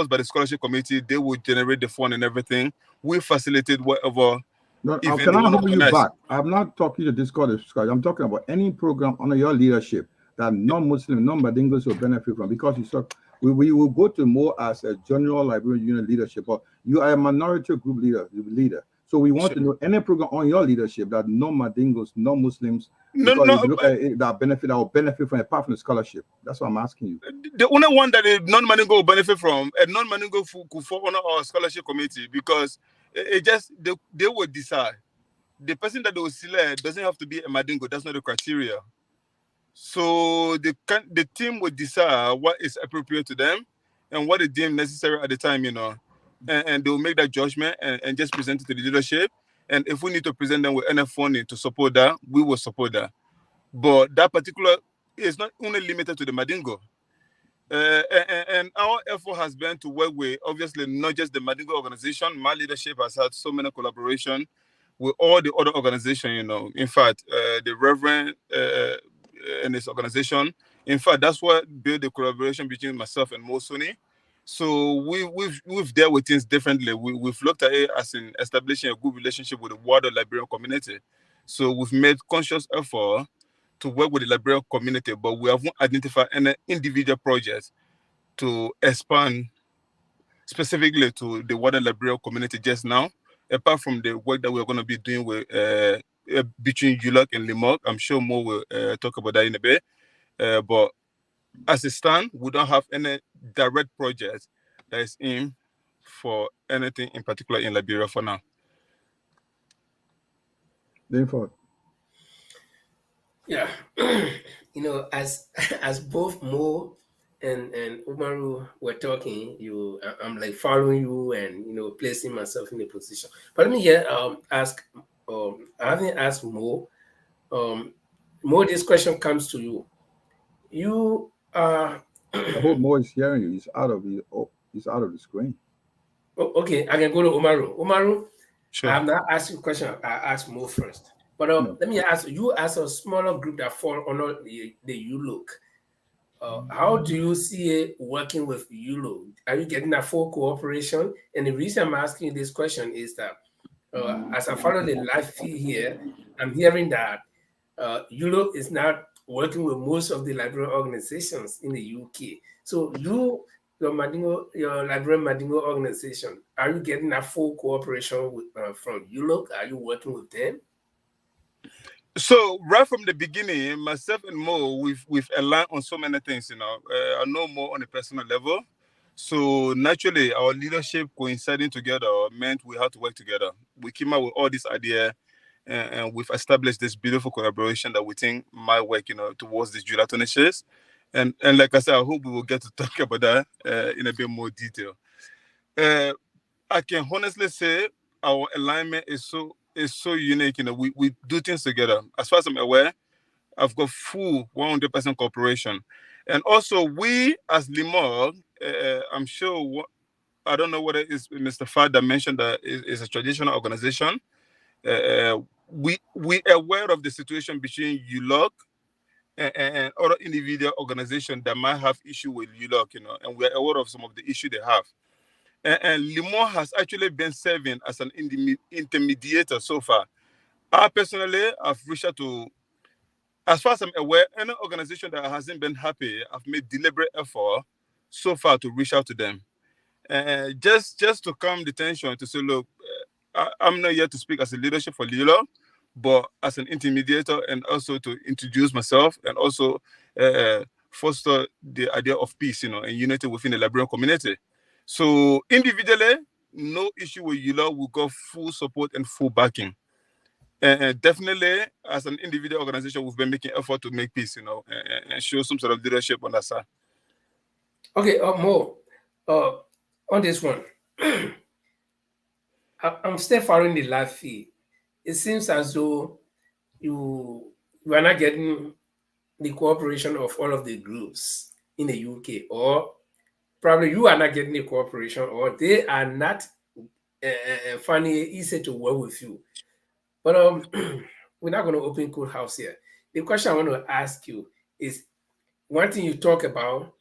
by the scholarship committee. They will generate the fund and everything. We facilitate whatever. No, can I hold you back? I'm not talking to discuss. I'm talking about any program under your leadership that non-Muslim, non-Madingos will benefit from, because you said we will go to more as a general Liberian Union leadership, but you are a minority group leader. So we want to know any program on your leadership that non-Madingos, non-Muslims, that will benefit from, apart from the scholarship. That's what I'm asking you. The only one that a non-Madingo will benefit from, a non-Madingo could fall under our scholarship committee, because they will decide. The person that they will select doesn't have to be a Madingo. That's not the criteria. So the team will decide what is appropriate to them and what they deem necessary at the time, and they will make that judgment and just present it to the leadership. And if we need to present them with enough funding to support that, we will support that. But that particular is not only limited to the Madingo. And our effort has been to work with, obviously, not just the Mandingo organization. My leadership has had so many collaboration with all the other organizations, you know. In fact, the Reverend and his organization, in fact, that's what built the collaboration between myself and Mosoni. So we've dealt with things differently. We've looked at it as in establishing a good relationship with the wider Liberian community. So we've made conscious effort to work with the Liberian community, but we haven't identified any individual projects to expand specifically to the wider Liberian community just now, apart from the work that we're going to be doing with between ULOC and Limok. I'm sure more will talk about that in a bit. But as it stands, we don't have any direct project that is in for anything in particular in Liberia for now. Therefore, Yeah, you know, as both Mo and Umaru were talking, I'm like following you and placing myself in a position. But let me ask. I haven't asked Mo. Mo, this question comes to you. You are. I hope Mo is hearing you. He's out of the screen. Okay, I can go to Umaru. Umaru, Sure. I have not asked you a question. I asked Mo first. But let me ask you, as a smaller group that fall under the ULOC, how do you see it working with ULOC? Are you getting a full cooperation? And the reason I'm asking this question is that as I follow the live feed here, I'm hearing that ULOC is not working with most of the Liberian organizations in the UK. So your Liberian Mandingo organization, are you getting a full cooperation with, from ULOC? Are you working with them? So right from the beginning, myself and Mo, we've aligned on so many things. I know Mo on a personal level. So naturally, our leadership coinciding together meant we had to work together. We came up with all this idea, and we've established this beautiful collaboration that we think might work, towards this July 26th. And like I said, I hope we will get to talk about that in a bit more detail. I can honestly say our alignment is so unique. We do things together. As far as I'm aware, I've got full 100% cooperation. And also we as Limor, I'm sure, I don't know whether it's Mr. Fad that mentioned that it's a traditional organization. We aware of the situation between ULOC and other individual organizations that might have issue with ULOC, and we're aware of some of the issue they have. And Limor has actually been serving as an intermediator so far. I personally have reached out to, as far as I'm aware, any organization that hasn't been happy, I've made deliberate effort so far to reach out to them. Just to calm the tension, to say, look, I'm not here to speak as a leadership for Lilo, but as an intermediator, and also to introduce myself and also foster the idea of peace, and unity within the Liberian community. So individually, no issue with ULA. We got full support and full backing. And definitely, as an individual organization, we've been making effort to make peace, and show some sort of leadership on that side. Okay, Mo, on this one, I'm still following the live feed. It seems as though you are not getting the cooperation of all of the groups in the UK, or probably you are not getting the cooperation, or they are not finding it easy to work with you. But we're not going to open court house here. The question I want to ask you is, one thing you talk about,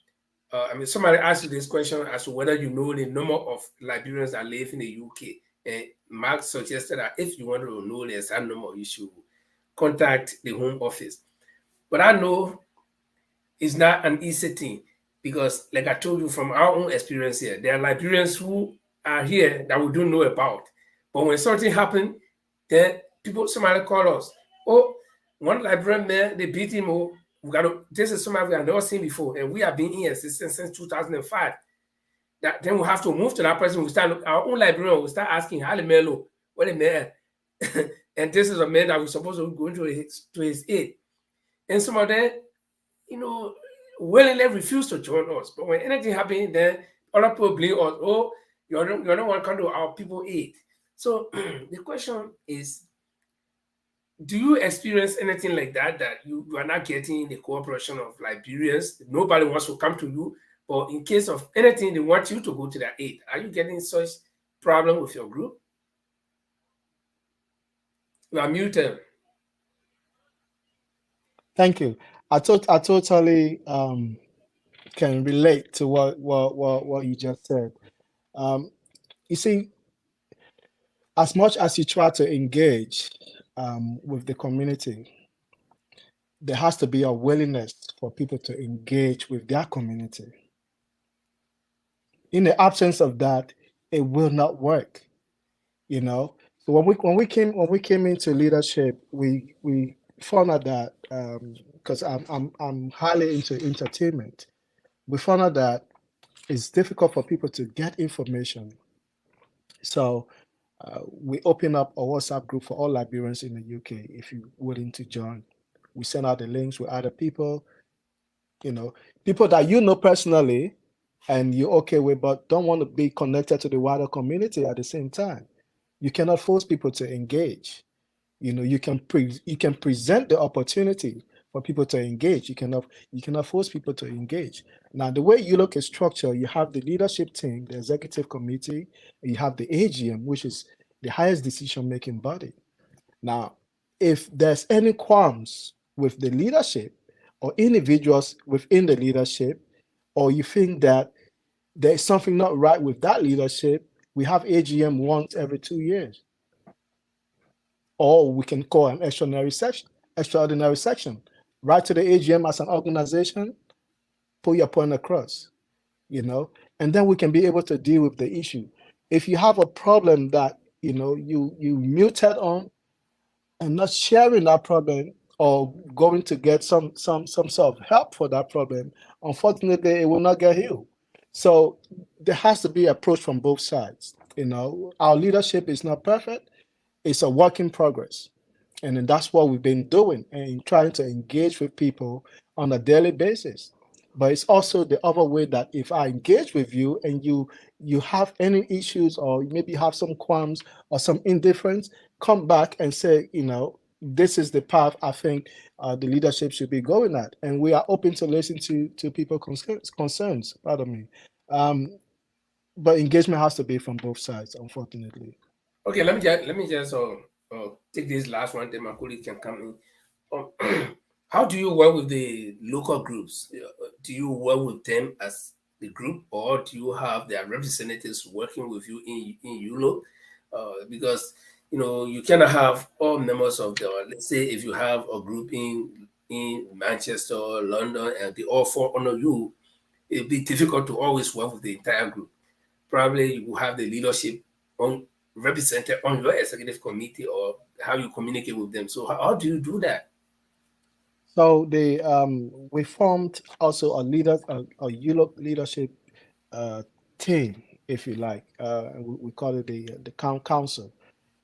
somebody asked you this question as to whether you know the number of Liberians that live in the UK. And Mark suggested that if you want to know the exact number, you should contact the Home Office. But I know it's not an easy thing, because like I told you from our own experience here, there are Liberians who are here that we don't know about. But when something happens, then somebody call us. Oh, one Liberian man, they beat him. Oh, this is somebody we have never seen before, and we have been here since 2005. Then we have to move to that person. We start our own Liberian. We start asking, "How the Melo? What the man?" And this is a man that we're supposed to go to his aid. And some of them, willingly refuse to join us. But when anything happens, then other people blame us. Oh, you're not one to come to our people aid. So the question is, do you experience anything like that you are not getting the cooperation of Liberians? Nobody wants to come to you. Or in case of anything, they want you to go to their aid. Are you getting such problem with your group? You are muted. Thank you. I totally can relate to what you just said. You see, as much as you try to engage with the community, there has to be a willingness for people to engage with their community. In the absence of that, it will not work. You know. So when we came into leadership, we found out that because I'm highly into entertainment, we found out that it's difficult for people to get information. So we open up a WhatsApp group for all Liberians in the UK. If you're willing to join, we send out the links with other people, people that you know personally and you're okay with, but don't want to be connected to the wider community at the same time. You cannot force people to engage. You can present the opportunity for people to engage. You cannot force people to engage. Now, the way you look at structure, you have the leadership team, the executive committee, and you have the AGM, which is the highest decision-making body. Now, if there's any qualms with the leadership or individuals within the leadership, or you think that there's something not right with that leadership, we have AGM once every 2 years. Or we can call an extraordinary section. Write to the AGM as an organization, put your point across, and then we can be able to deal with the issue. If you have a problem that you muted on and not sharing that problem or going to get some sort of help for that problem, unfortunately, it will not get healed. So there has to be approach from both sides. Our leadership is not perfect. It's a work in progress. And then that's what we've been doing and trying to engage with people on a daily basis. But it's also the other way that if I engage with you and you have any issues or maybe have some qualms or some indifference, come back and say, this is the path I think the leadership should be going at. And we are open to listen to people's concerns, pardon me. But engagement has to be from both sides, unfortunately. Okay, let me just take this last one, then my colleague can come in. How do you work with the local groups? Do you work with them as the group, or do you have their representatives working with you in Europe? Because you cannot have all members of let's say if you have a group in Manchester, London, and they all fall under you, it'd be difficult to always work with the entire group. Probably you will have the leadership represented on your executive committee, or how you communicate with them. So how do you do that? So we formed also a Europe leadership team, if you like. We call it the council,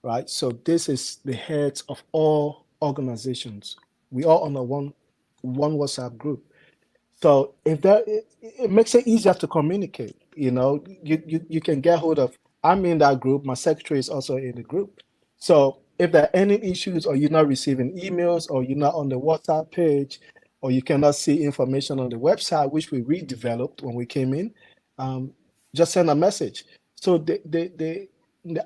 right? So this is the heads of all organizations. We are on a one WhatsApp group. So if it makes it easier to communicate. You can get hold of. I'm in that group. My secretary is also in the group. So if there are any issues, or you're not receiving emails, or you're not on the WhatsApp page, or you cannot see information on the website, which we redeveloped when we came in, just send a message. So the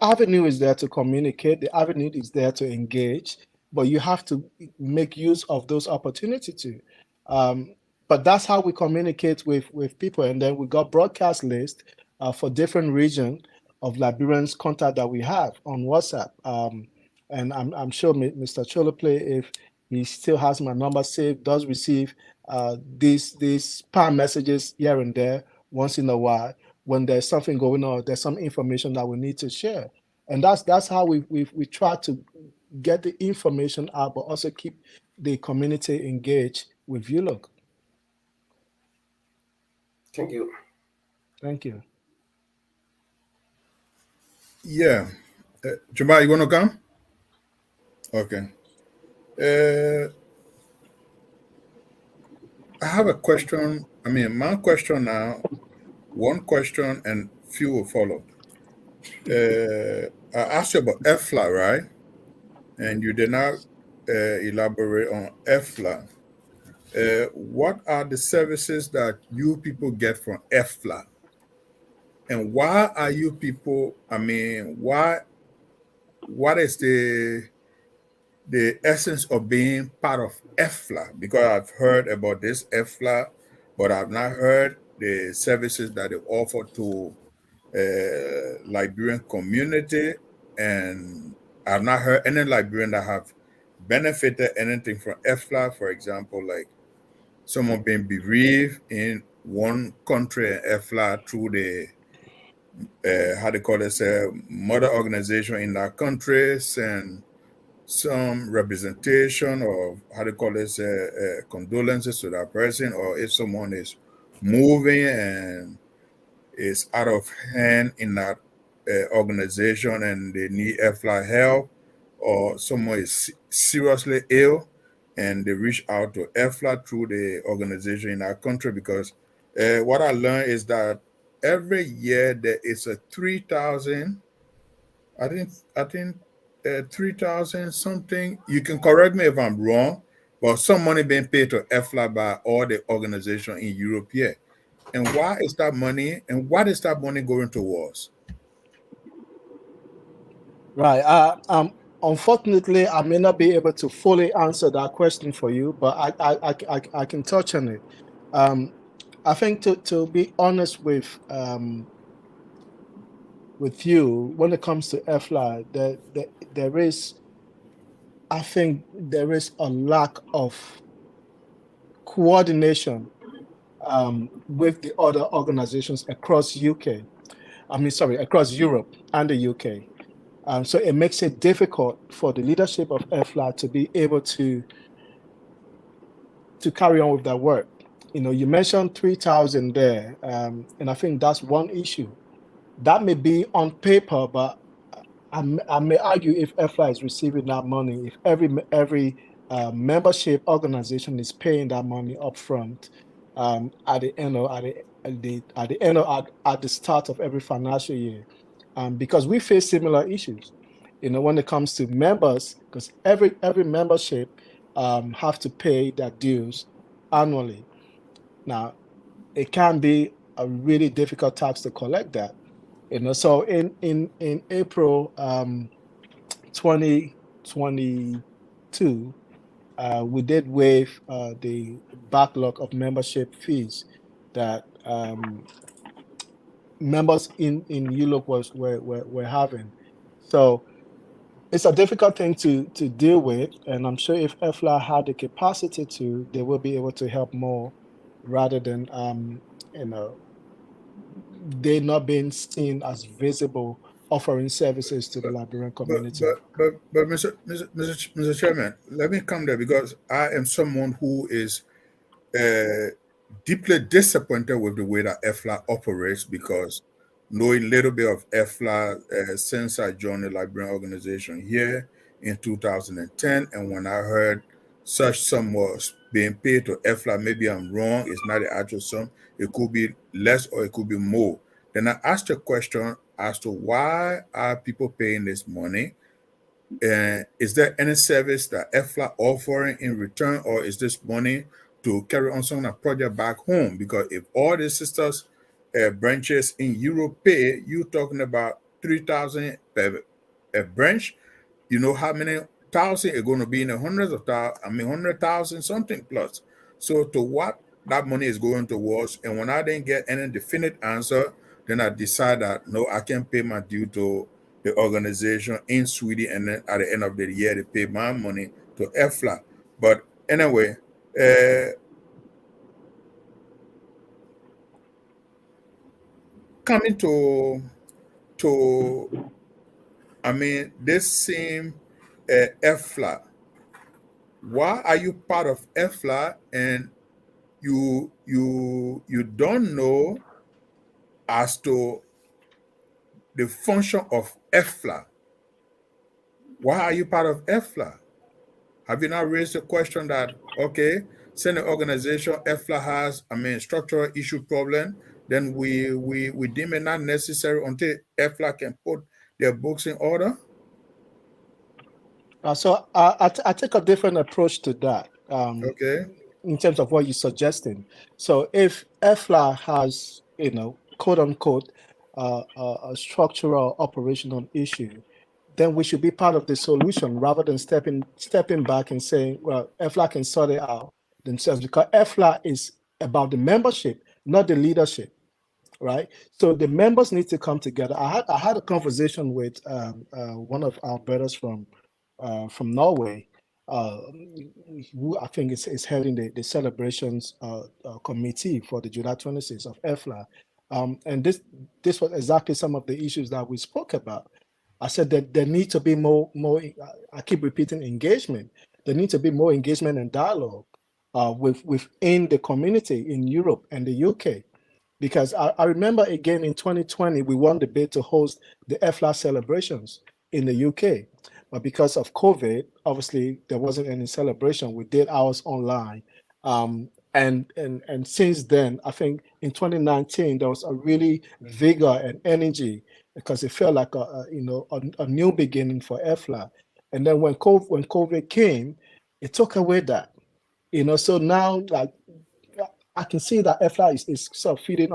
avenue is there to communicate. The avenue is there to engage, but you have to make use of those opportunities too. But that's how we communicate with people. And then we got broadcast list for different regions of Liberians contact that we have on WhatsApp. And I'm sure Mr. Cholople, if he still has my number saved, does receive these spam messages here and there once in a while when there's something going on, there's some information that we need to share. And that's how we try to get the information out, but also keep the community engaged with ULOC. Thank you. Thank you. Yeah. Jamal, you want to come? Okay. I have a question. My question now, one question and few will follow. I asked you about EFLA, right? And you did not elaborate on EFLA. what are the services that you people get from EFLA? And why are you people, what is the essence of being part of EFLA? Because I've heard about this EFLA, but I've not heard the services that they offer to Liberian community, and I've not heard any Liberian that have benefited anything from EFLA. For example, like someone being bereaved in one country and EFLA through the how they call it, mother organization in that country, and some representation or how they call it, condolences to that person, or if someone is moving and is out of hand in that organization and they need EFLA help, or someone is seriously ill and they reach out to EFLA through the organization in our country. Because what I learned is that every year there is a 3,000, I think 3,000 something. You can correct me if I'm wrong, but some money being paid to EFLA by all the organization in Europe here. And why is that money? And what is that money going towards? Right. Unfortunately, I may not be able to fully answer that question for you, but I can touch on it. I think to be honest with you, when it comes to EFLA, there is a lack of coordination with the other organizations across across Europe and the UK. So it makes it difficult for the leadership of EFLA to be able to carry on with that work. You mentioned 3,000 there, and I think that's one issue. That may be on paper, but I may argue if EFLA is receiving that money, if every membership organization is paying that money up front at the start of every financial year, because we face similar issues, when it comes to members, because every membership have to pay their dues annually. Now, it can be a really difficult tax to collect that. So in April 2022, we did waive the backlog of membership fees that members in Europe were having. So it's a difficult thing to deal with, and I'm sure if EFLA had the capacity to, they will be able to help more, rather than they not being seen as visible, offering services to the Liberian community. But Mr. Chairman, let me come there, because I am someone who is deeply disappointed with the way that EFLA operates, because knowing a little bit of EFLA since I joined the Liberian organization here in 2010, and when I heard such sum was being paid to EFLA, maybe I'm wrong, it's not the actual sum, it could be less or it could be more. Then I asked a question as to why are people paying this money? Is there any service that EFLA offering in return, or is this money to carry on some project back home? Because if all the sisters branches in Europe pay, you talking about 3,000 per branch, you know how many thousand are going to be in the hundreds of thousands, 100,000 something plus. So to what that money is going towards, and when I didn't get any definite answer, then I decided that no, I can't pay my due to the organization in Sweden, and then at the end of the year, they pay my money to EFLA. But anyway, coming to this same EFLA, why are you part of EFLA and you don't know as to the function of EFLA? Why are you part of EFLA? Have you not raised the question that, okay, since the organization EFLA has, structural issue problem, then we deem it not necessary until EFLA can put their books in order? So I take a different approach to that. Okay. in terms of what you're suggesting. So if EFLA has, quote unquote, a structural operational issue, then we should be part of the solution rather than stepping back and saying, well, EFLA can sort it out themselves, because EFLA is about the membership, not the leadership, right? So the members need to come together. I had a conversation with one of our brothers from Norway, who I think is heading the celebrations committee for the July 26th of EFLA. And this was exactly some of the issues that we spoke about. I said that there needs to be more, I keep repeating, engagement. There needs to be more engagement and dialogue within the community in Europe and the UK. Because I remember again in 2020, we won the bid to host the EFLA celebrations in the UK. But because of COVID, obviously there wasn't any celebration. We did ours online. And since then, I think in 2019, there was a really vigor and energy, because it felt like a new beginning for EFLA. And then when COVID came, it took away that, so now, like, I can see that EFLA is sort of feeding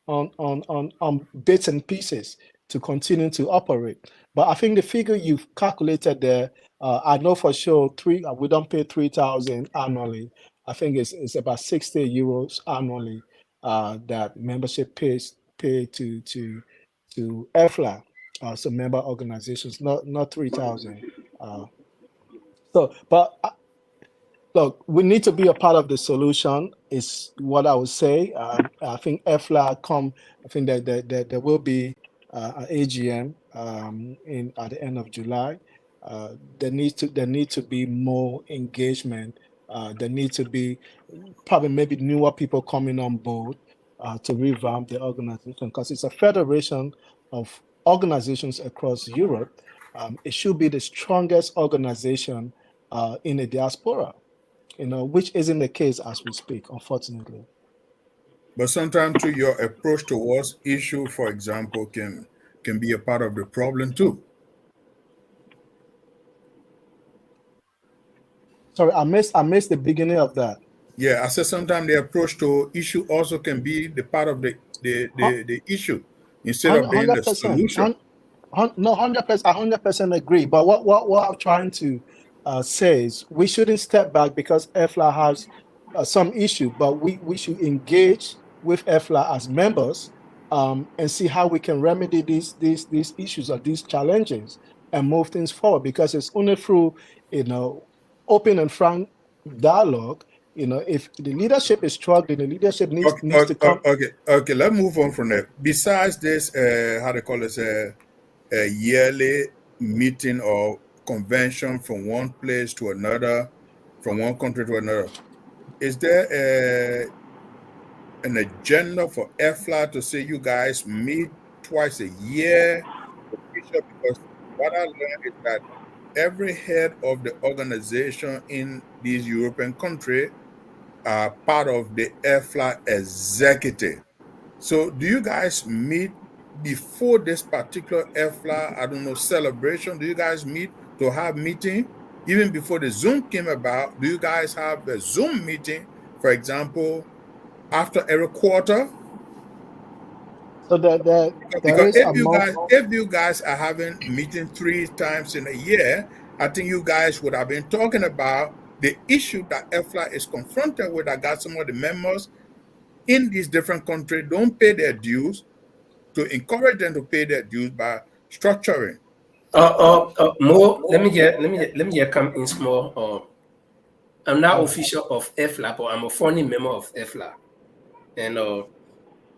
on bits and pieces to continue to operate. But I think the figure you've calculated there, I know for sure we don't pay 3,000 annually. I think it's about 60 euros annually that membership pay to EFLA, so member organizations, not 3,000. Look, we need to be a part of the solution, is what I would say. I think EFLA I think that there will be an AGM at the end of July. There needs to be more engagement. There needs to be probably maybe newer people coming on board to revamp the organization, because it's a federation of organizations across Europe. It should be the strongest organization in the diaspora, which isn't the case as we speak, unfortunately. But sometimes too, your approach towards issue, for example, can be a part of the problem too. Sorry, I missed the beginning of that. Yeah, I said sometimes the approach to issue also can be the part of the issue instead of being the solution. No, 100%. I 100% agree. But what I'm trying to say is we shouldn't step back because EFLA has some issue, but we should engage with EFLA as members and see how we can remedy these issues or these challenges and move things forward. Because it's only through open and frank dialogue. If the leadership is struggling, the leadership needs to come. Okay. Let's move on from there. Besides this, how they call this, a yearly meeting or convention from one place to another, from one country to another, is there an agenda for EFLA to say you guys meet twice a year? Because what I learned is that every head of the organization in these European countries are part of the EFLA executive. So do you guys meet before this particular EFLA, I don't know, celebration? Do you guys meet to have meeting? Even before the Zoom came about, do you guys have a Zoom meeting, for example, after every quarter? So because if you guys are having meeting 3 times in a year, I think you guys would have been talking about the issue that EFLA is confronted with. I got some of the members in these different countries don't pay their dues, to encourage them to pay their dues by structuring. More. Let me get come in small. I'm not official of EFLA, but I'm a founding member of EFLA, and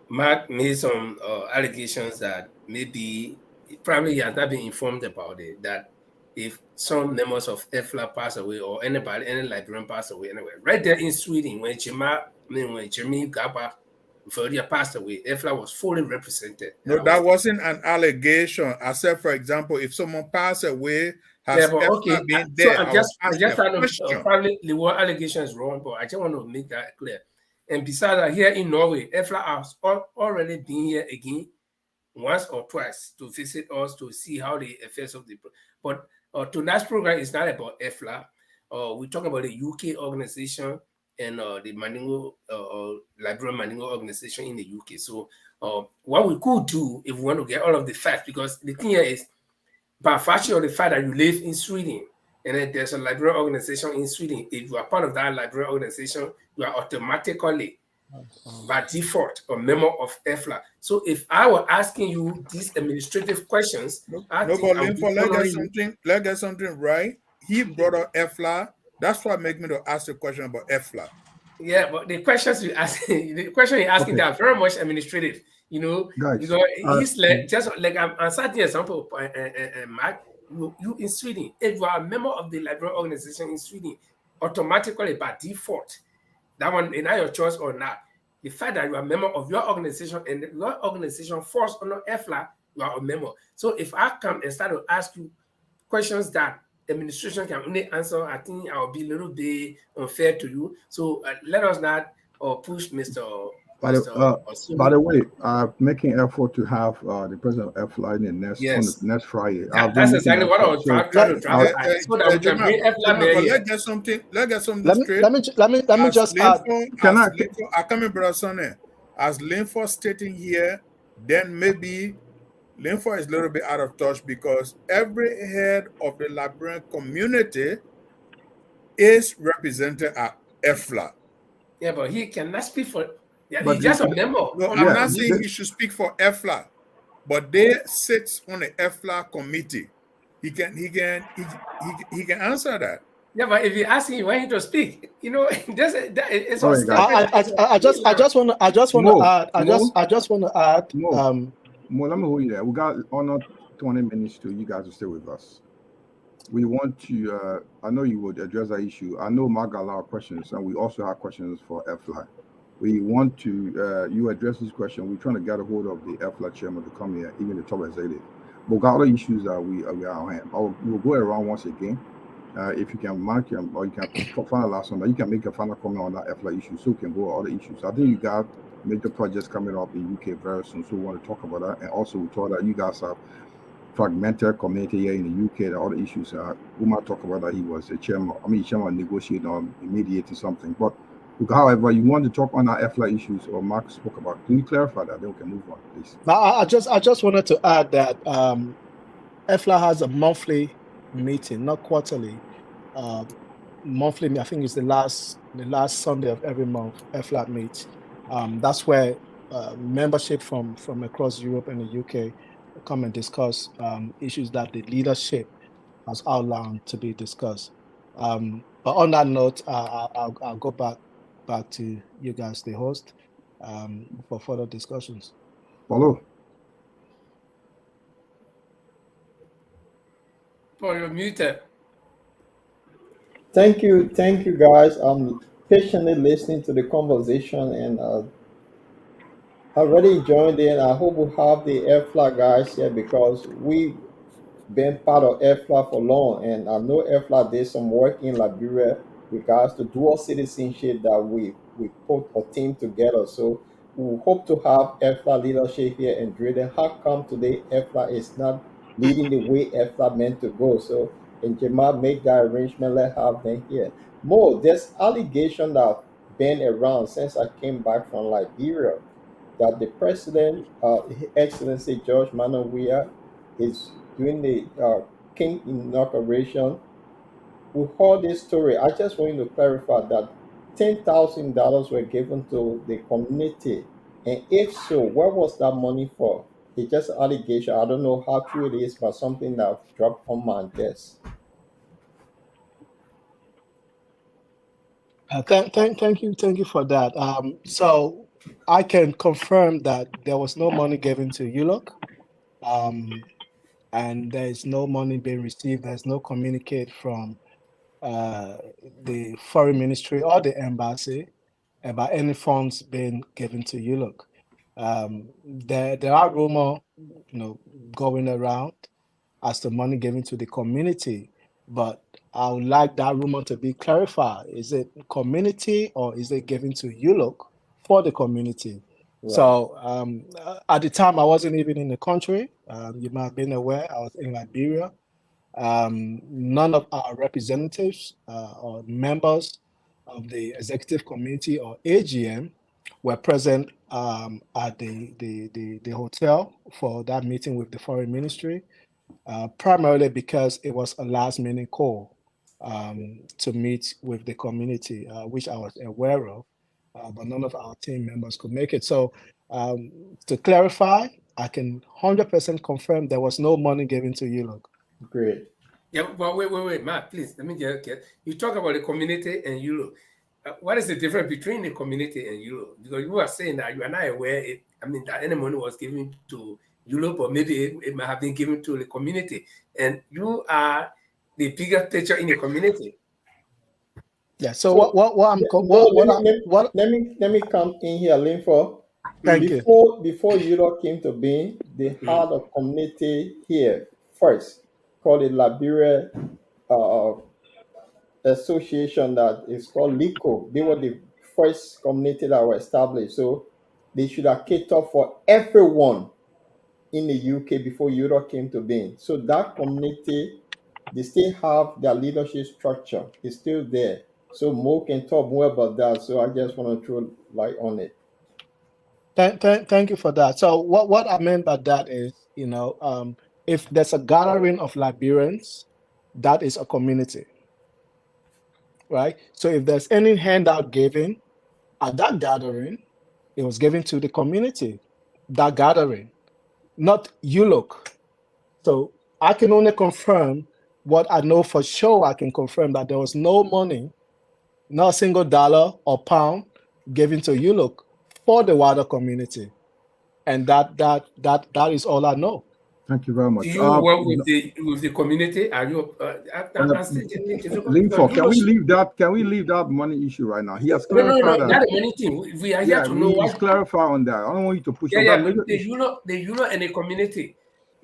Mark made some allegations that maybe probably he has not been informed about it, that if some members of EFLA pass away or any Liberian pass away anywhere, right there in Sweden, when Jeremy Gaba passed away, EFLA was fully represented. No, that wasn't an allegation. I said, for example, if someone passed away, has EFLA been there? So I just trying to probably the word allegation is wrong, but I just want to make that clear. And besides that, here in Norway, EFLA has already been here again once or twice to visit us to see how the affairs of the. But tonight's program is not about EFLA. We talk about the UK organization and the Mandingo Liberian Mandingo organization in the UK. So what we could do if we want to get all of the facts, because the thing here is, by virtue of the fact that you live in Sweden, and then there's a Liberian organization in Sweden, if you are part of that Liberian organization, you are automatically, by default, a member of EFLA. So if I were asking you these administrative questions, I No, think but I would be let's get something right. He brought up EFLA. That's what made me to ask the question about EFLA. Yeah, but the questions you ask, the question you're asking, they are very much administrative. You know, Guys, he's like, just like I'm citing an example, Mark. You in Sweden, if you are a member of the Liberian organization in Sweden, automatically by default, that one is not your choice or not. The fact that you are a member of your organization and your organization falls under EFLA, you are a member. So if I come and start to ask you questions that administration can only answer, I think I'll be a little bit unfair to you. So let us not push Mr. By the way, making effort to have the president of EFLA in the next Friday. That's exactly what I was trying to drive at, so that we can bring EFLA here. Let's get something straight. Let me just add. I come in, brother Sonny. As Linford stating here, then maybe Linford is a little bit out of touch, because every head of the Liberian community is represented at EFLA. Yeah, but he cannot speak for. Yeah, he's just a member. No, I'm not saying he should speak for EFLA, but they sit on the EFLA committee. He can answer that. Yeah, but if you ask him when to speak, you know, it's all right, I just want to add. Mo, let me hold you there. We got another 20 minutes to you guys to stay with us. We want to. I know you would address that issue. I know Mark got a lot of questions, and we also have questions for EFLA. We want to you address this question. We're trying to get a hold of the EFLA chairman to come here, even the top executive. But we got other issues that we are on hand. We'll go around once again. If you can mark him, or you can finalize on that, you can make a final comment on that EFLA issue, so we can go other issues. I think you got major projects coming up in UK very soon, so we want to talk about that. And also, we thought that you guys have fragmented community here in the UK. The other issues, we might talk about that. He was a chairman. chairman negotiating on mediating something. But however, you want to talk on our EFLA issues, or Mark spoke about. Can you clarify that? Then we can move on, please. I just wanted to add that EFLA has a monthly meeting, not quarterly. Monthly, I think it's the last Sunday of every month. EFLA meets. That's where membership from across Europe and the UK come and discuss issues that the leadership has outlined to be discussed. But on that note, I'll go back to you guys, the host, for further discussions. Paulo. Paul, you're muted. Thank you, guys. I'm patiently listening to the conversation, and I really joined in. I hope we have the EFLA guys here, because we've been part of EFLA for long, and I know EFLA did some work in Liberia regards to dual citizenship that we put a team together. So we hope to have EFLA leadership here in Dredden. How come today EFLA is not leading the way EFLA meant to go? So, and Jamal make that arrangement, let's have them here. Mo, there's allegation that have been around since I came back from Liberia, that the president, His Excellency George Manawia, is doing the king inauguration. We heard this story. I just want you to clarify that $10,000 were given to the community, and if so, where was that money for? It's just an allegation. I don't know how true it is, but something that dropped on my desk. Thank you for that. So I can confirm that there was no money given to ULOC, and there is no money being received. There's no communicate from the foreign ministry or the embassy about any funds being given to ULOC. There are rumors, going around as to money given to the community, but I would like that rumor to be clarified. Is it community, or is it given to ULOC for the community? Right. So at the time, I wasn't even in the country. You might have been aware, I was in Liberia. None of our representatives or members of the executive committee or AGM were present at the hotel for that meeting with the foreign ministry, primarily because it was a last-minute call to meet with the community, which I was aware of, but none of our team members could make it. So to clarify, I can 100% confirm there was no money given to ULOG. Great. Yeah, but wait, Matt, please, let me just get, you talk about the community and Euro. What is the difference between the community and Euro? Because you are saying that you are not aware, that any money was given to Europe, or maybe it might have been given to the community. And you are the bigger picture in the community. Yeah, so let me come in here, Linford. Thank you. Before Europe came to being, they had a community here first called the Liberia Association that is called LICO. They were the first community that were established. So they should have catered for everyone in the UK before Europe came to being. So that community, they still have their leadership structure. It's still there. So Mo can talk more about that. So I just want to throw light on it. Thank you for that. So what I meant by that is, if there's a gathering of Liberians, that is a community, right? So if there's any handout given at that gathering, it was given to the community, that gathering, not ULOC. So I can only confirm what I know for sure. I can confirm that there was no money, not a single dollar or pound given to ULOC for the wider community. And that is all I know. Thank you very much. Do you work with the community? Are you Linford, can we leave that money issue right now? He has clarified that. Not the money thing. We are here to know what. Clarify on that. I don't want you to push on that. The UNO and the community.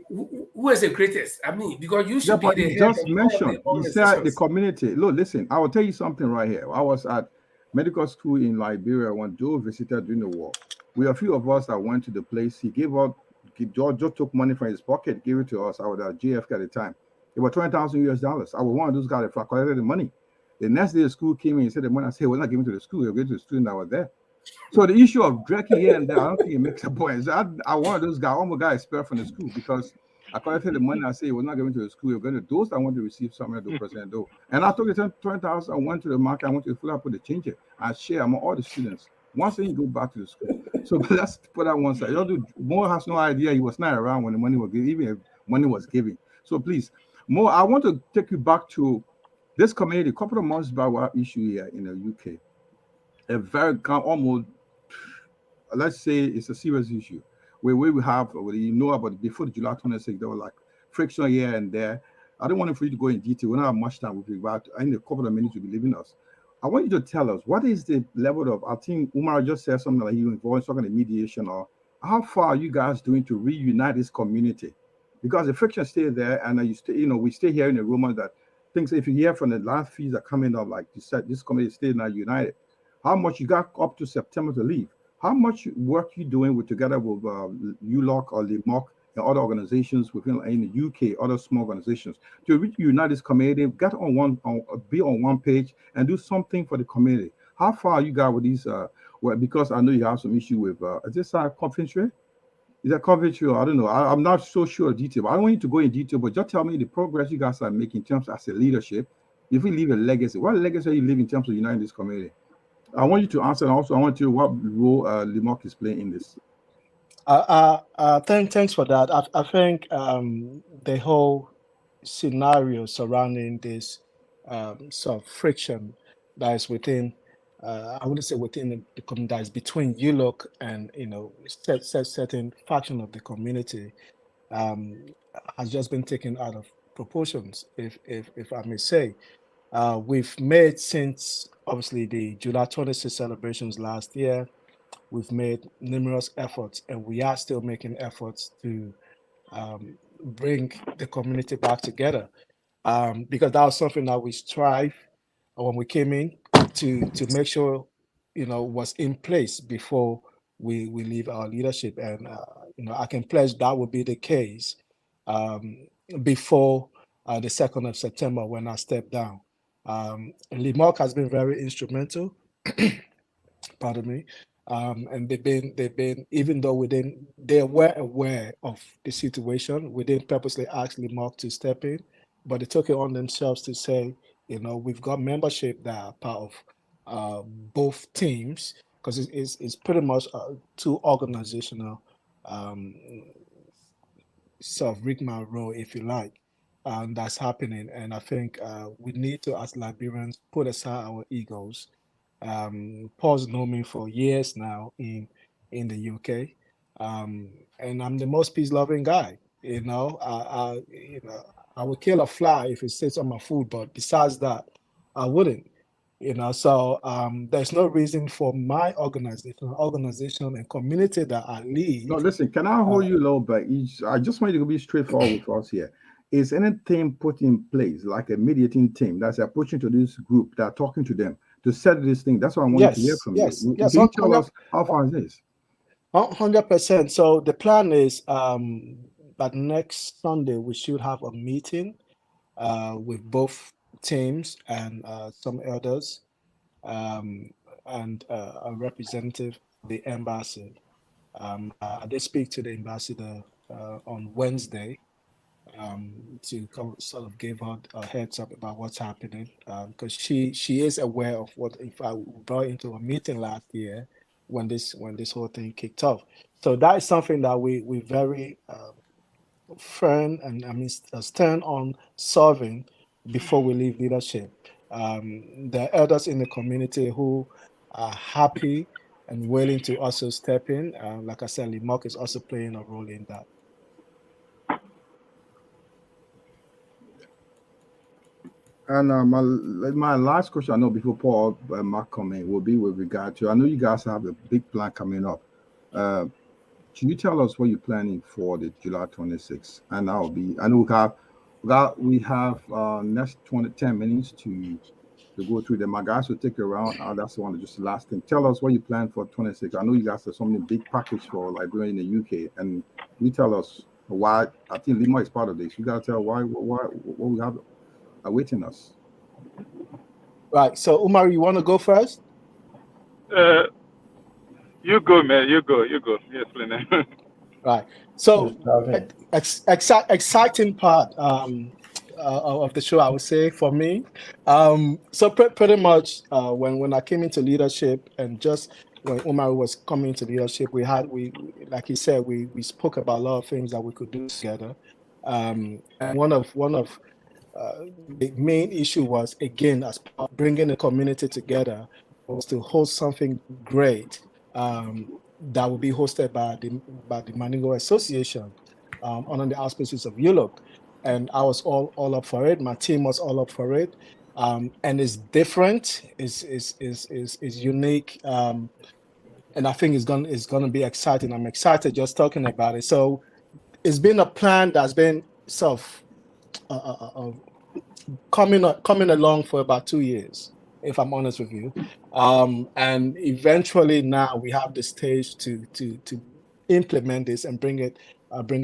Who is the greatest? Because you should be the head just mentioned. He said the community. Look, listen. I will tell you something right here. I was at medical school in Liberia when Joe visited during the war. We are a few of us that went to the place. He gave up. George just took money from his pocket, gave it to us. I was at JFK at the time. It was $20,000 US. I was one of those guys that collected the money. The next day, the school came in and said the money. I said, we're not giving to the school. We're giving to the student that was there. So the issue of drinking here and there, I don't think it makes a point. So I one of those guys, all my guys expelled from the school because I collected the money. I said, we're not giving to the school. We're going to those that want to receive something to present though. And I took the 20,000. I went to the market. I went to the floor. I put the change it. I share among all the students. Once then you go back to the school. So let's put that one side. Mo has no idea he was not around when the money was given, even if money was given. So please, Mo, I want to take you back to this community. A couple of months back, our issue here in the UK. A very almost, let's say it's a serious issue. Where we have, about before the July 26th, there was like friction here and there. I don't want for you to go in detail. We don't have much time with regard to, in a couple of minutes you'll be leaving us. I want you to tell us what is the level of, I think Umar just said something like you involved talking in mediation, or how far are you guys doing to reunite this community? Because the friction stay there, and we stay here in the rumors that things, if you hear from the last fees are coming up, like you said, this community stay not united. How much you got up to September to leave? How much work you doing together with ULOC or LIMOC and other organizations within in the UK, other small organizations, to reunite this community, be on one page and do something for the community? How far are you guys with these? Because I know you have some issue with is this confidential? Is that confidential? I don't know. I'm not so sure of detail. But I don't want you to go in detail, but just tell me the progress you guys are making in terms of as a leadership. If we leave a legacy, what legacy are you leaving in terms of uniting this community? I want you to answer, and also I want to know what role LIMOC is playing in this. Thanks for that. I think the whole scenario surrounding this sort of friction that is within, I wouldn't say within the community, that is between ULOC and certain faction of the community, has just been taken out of proportions, if I may say. We've made, since obviously the July 26 celebrations last year, we've made numerous efforts, and we are still making efforts to bring the community back together, because that was something that we strive when we came in to make sure was in place before we leave our leadership. And I can pledge that would be the case before the 2nd of September when I step down. Limok has been very instrumental. Pardon me. And they've been, even though they were aware of the situation, we didn't purposely ask Limok to step in, but they took it on themselves to say, we've got membership that are part of both teams, because it's pretty much two organizational sort of rigmarole, if you like, that's happening. And I think we need to, as Liberians, put aside our egos. Paul's known me for years now in the UK, and I'm the most peace-loving guy. I would kill a fly if it sits on my food, but besides that, I wouldn't. So there's no reason for my organization and community that I lead. No, listen, can I hold you a little bit? I just want you to be straightforward with us here. Is anything put in place, like a mediating team that's approaching to this group, that are talking to them to settle this thing? That's what I want to hear from you. Yes. Can you tell us how far is this? 100%. So the plan is that next Sunday we should have a meeting with both teams and some elders and a representative of the embassy. I did speak to the ambassador on Wednesday to sort of give her a heads up about what's happening, because she is aware of what I brought into a meeting last year when this whole thing kicked off. So that is something that we very firm and stern on solving before we leave leadership. The elders in the community who are happy and willing to also step in, like I said, Limok is also playing a role in that. And my last question, I know before Paul Mark come in, will be with regard to, I know you guys have a big plan coming up. Can you tell us what you're planning for the July 26th? And I know we have next 10 minutes to go through them. My guys will take you around. That's the one, just the last thing. Tell us what you plan for 26. I know you guys have something big package for Liberia in the UK, and you tell us why. I think Lima is part of this. You gotta tell why what we have awaiting us. Right. So Umar, you want to go first? You go, man. You go. Yes, please. Right. So exciting part of the show, I would say, for me. So pretty much when I came into leadership, and just when Umar was coming into leadership, we like he said, we spoke about a lot of things that we could do together. And one of the main issue was, again, as part of bringing the community together, was to host something great that will be hosted by the Maningo Association under the auspices of ULOC. And I was all up for it. My team was all up for it. And it's different, is unique, and I think it's gonna be exciting. I'm excited just talking about it. So it's been a plan that's been sort of coming along for about 2 years, if I'm honest with you, and eventually now we have the stage to implement this and bring it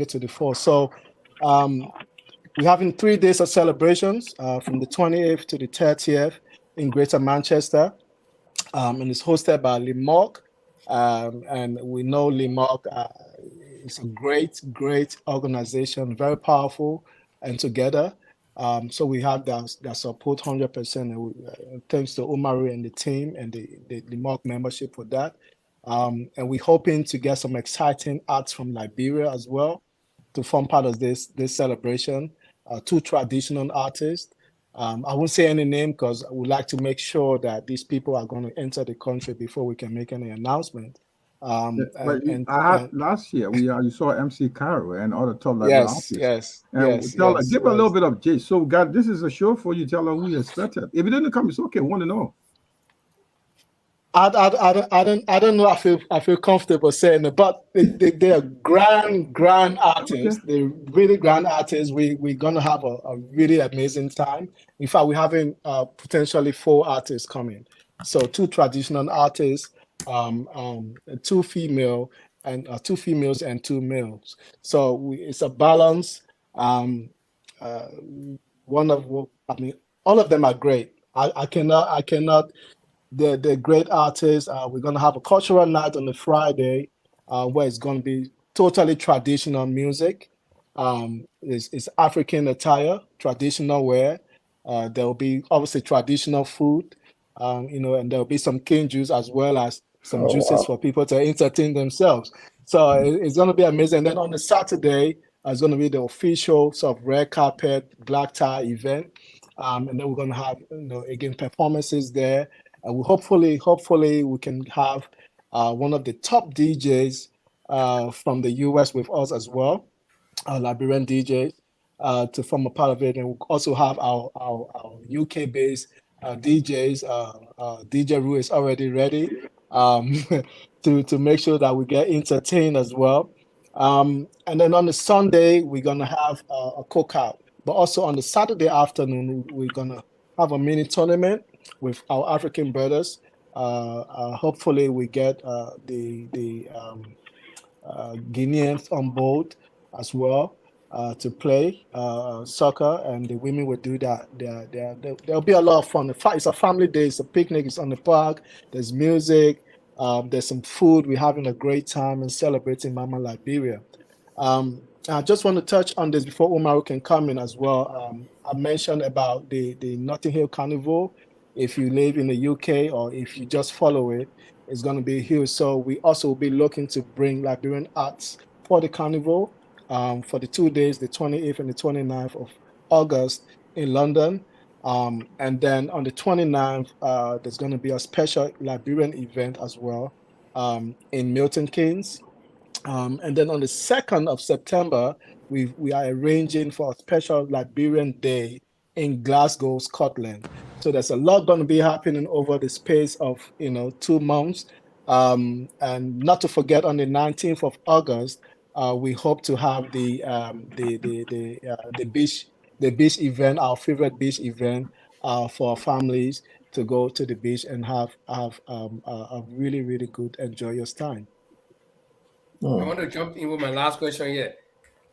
to the fore. So we're having 3 days of celebrations from the 28th to the 30th in Greater Manchester, and it's hosted by Limok, and we know Limok is a great organization, very powerful, and together. So we have that support 100%, and thanks to Omari and the team and the Limok membership for that. And we're hoping to get some exciting acts from Liberia as well to form part of this celebration. 2 traditional artists. I won't say any name because we like to make sure that these people are going to enter the country before we can make any announcement. Last year you saw MC Caro and other top level artists. Yes. Give a little bit of J. So, God, this is a show for you. Tell her who you expected. If it didn't come, it's okay. I want to know. I don't know. I feel comfortable saying it, but they are grand artists. Okay. They're really grand artists. We're gonna have a really amazing time. In fact, we're having potentially 4 artists coming. So 2 traditional artists, 2 female and 2 females and 2 males. So it's a balance. All of them are great. I cannot. The great artists. We're gonna have a cultural night on the Friday, where it's gonna be totally traditional music. It's African attire, traditional wear. There will be obviously traditional food, and there will be some cane juice as well as some Oh, juices wow. for people to entertain themselves. So it's going to be amazing. And then on the Saturday, it's going to be the official sort of red carpet black tie event, and then we're going to have again performances there. And we hopefully we can have one of the top DJs from the US with us as well, Liberian DJs, to form a part of it. And we also have our UK based DJs. DJ Ru is already ready to make sure that we get entertained as well. And then on the Sunday, we're going to have a cookout. But also on the Saturday afternoon, we're going to have a mini tournament with our African brothers. Hopefully, we get the Guineans on board as well to play soccer, and the women will do that. There'll be a lot of fun. It's a family day. It's a picnic. It's on the park. There's music. There's some food. We're having a great time and celebrating Mama Liberia. I just want to touch on this before Umaru can come in as well. I mentioned about the Notting Hill Carnival. If you live in the UK or if you just follow it, it's going to be huge. So we also will be looking to bring Liberian arts for the carnival for the 2 days, the 28th and the 29th of August in London. And then on the 29th, there's going to be a special Liberian event as well in Milton Keynes. And then on the 2nd of September, we are arranging for a special Liberian Day in Glasgow, Scotland. So there's a lot going to be happening over the space of 2 months. And not to forget, on the 19th of August, we hope to have the beach event, our favorite beach event for our families to go to the beach and have a really, really good, enjoyous time. I want to jump in with my last question here.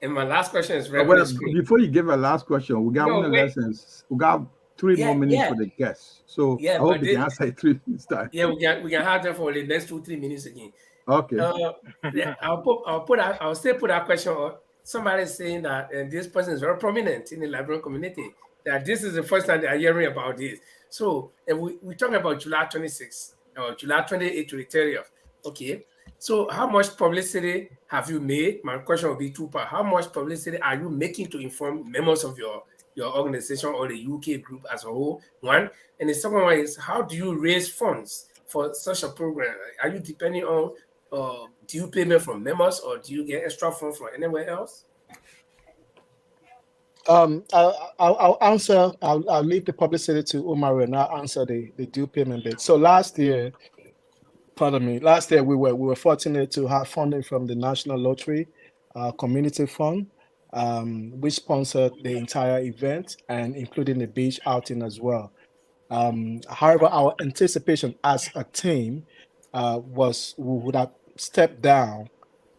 And my last question is right on Well, the screen. before you give a last question, we got No, one of the wait. lessons. We got 3 more minutes yeah. for the guests. So Yeah, I hope but you can answer it 3 minutes time. Yeah, we can have them for the next 2-3 minutes again. Okay. Yeah, I'll still put that question on. Somebody saying that, and this person is very prominent in the Liberian community, that this is the first time they are hearing about this. So, and we're talking about July 26th or July 28th to the 30th. Okay. So, how much publicity have you made? My question will be 2 part. How much publicity are you making to inform members of your organization or the UK group as a whole? One. And the second one is, how do you raise funds for such a program? Are you depending on due payment from members, or do you get extra funds from anywhere else? I'll answer. I'll leave the publicity to Umaru, and I'll answer the due payment bit. So last year we were fortunate to have funding from the National Lottery Community Fund, which sponsored the entire event and including the beach outing as well. However, our anticipation as a team was we would have stepped down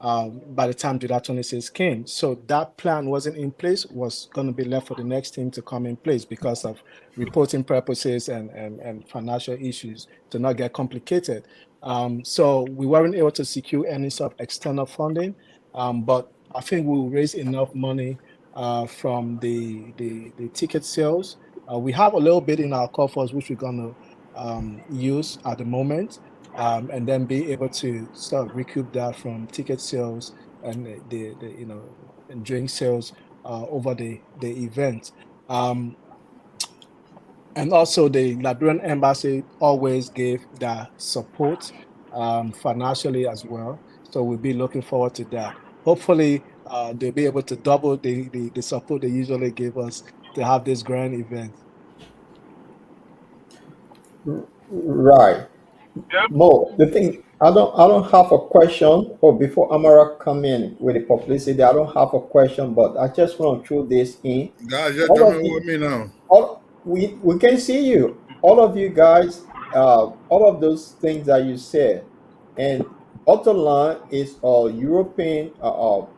by the time July 26 came. So that plan wasn't in place, was going to be left for the next team to come in place because of reporting purposes and financial issues to not get complicated. So we weren't able to secure any sort of external funding, but I think we'll raise enough money from the ticket sales. We have a little bit in our coffers, which we're going to use at the moment, and then be able to start recoup that from ticket sales and the and drink sales over the event. And also the Liberian Embassy always gave that support financially as well. So we'll be looking forward to that. Hopefully they'll be able to double the support they usually give us to have this grand event. Right. Yep. Mo, the thing, I don't have a question. Or before Amara come in with the publicity, I don't have a question, but I just want to throw this in. Guys, just All tell of me you, with me now. we can see you. All of you guys, all of those things that you said, and Bottom Line is a European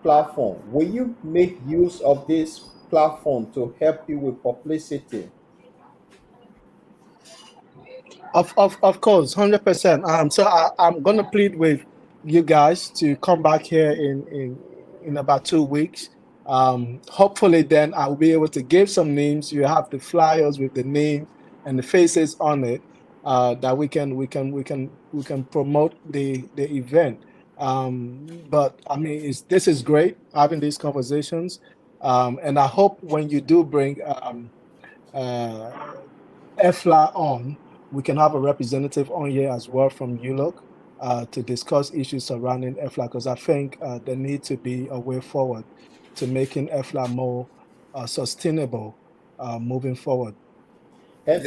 platform. Will you make use of this platform to help you with publicity? Of course, 100%. So I'm gonna plead with you guys to come back here in about 2 weeks. Hopefully, then I'll be able to give some names. You have the flyers with the name and the faces on it. That we can promote the event. But I mean, this is great having these conversations. And I hope when you do bring EFLA on, we can have a representative on here as well from ULOC to discuss issues surrounding EFLA, because I think there needs to be a way forward to making EFLA more sustainable moving forward. And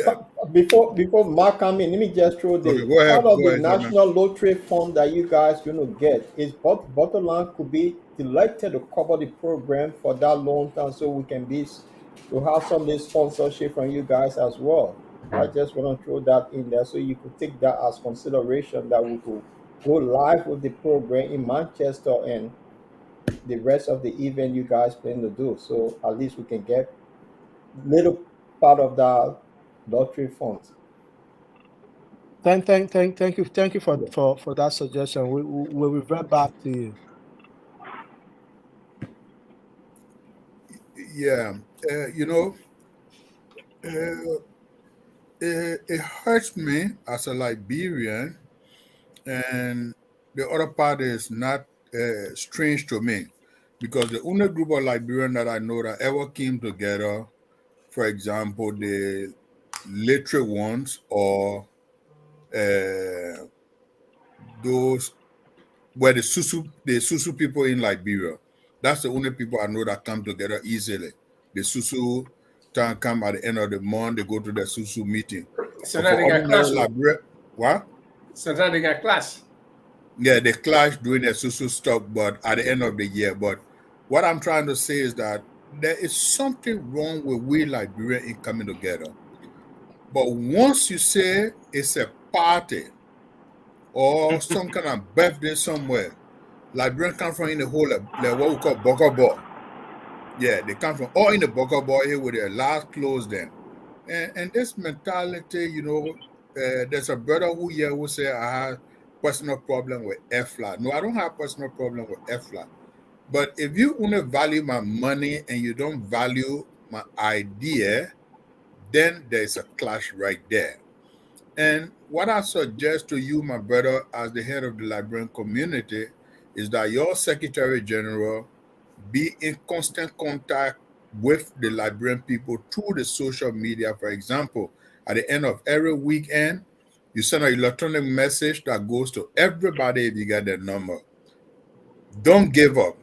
before Mark come in, let me just throw this. Okay, go ahead, Part of go the ahead, National Lottery Fund that you guys going to get is Bottom Line could be delighted to cover the program for that long time, so we can to have some of this sponsorship from you guys as well. I just want to throw that in there so you could take that as consideration, that we could go live with the program in Manchester and the rest of the event you guys plan to do. So at least we can get little part of that lottery funds. Thank you for that suggestion. We'll revert back to you. Yeah, it hurts me as a Liberian, and the other part is not strange to me, because the only group of Liberians that I know that ever came together, for example, the literate ones or those were the Susu people in Liberia. That's the only people I know that come together easily. The Susu come at the end of the month, they go to the Susu meeting. So that they got clash. What? So that they got clash. Yeah, they clash doing their Susu stuff, but at the end of the year. But what I'm trying to say is that there is something wrong with we Liberians in coming together. But once you say it's a party or some kind of birthday somewhere, Liberians come from in the whole, like what we call Boko Boy. Yeah, they come from all in the Boko Boy here with their last clothes then. And this mentality, there's a brother who here who say I have personal problem with EFLA. No, I don't have personal problem with EFLA. But if you only value my money and you don't value my idea, then there's a clash right there. And what I suggest to you, my brother, as the head of the Liberian community, is that your Secretary General be in constant contact with the Liberian people through the social media. For example, at the end of every weekend, you send an electronic message that goes to everybody if you get their number. Don't give up.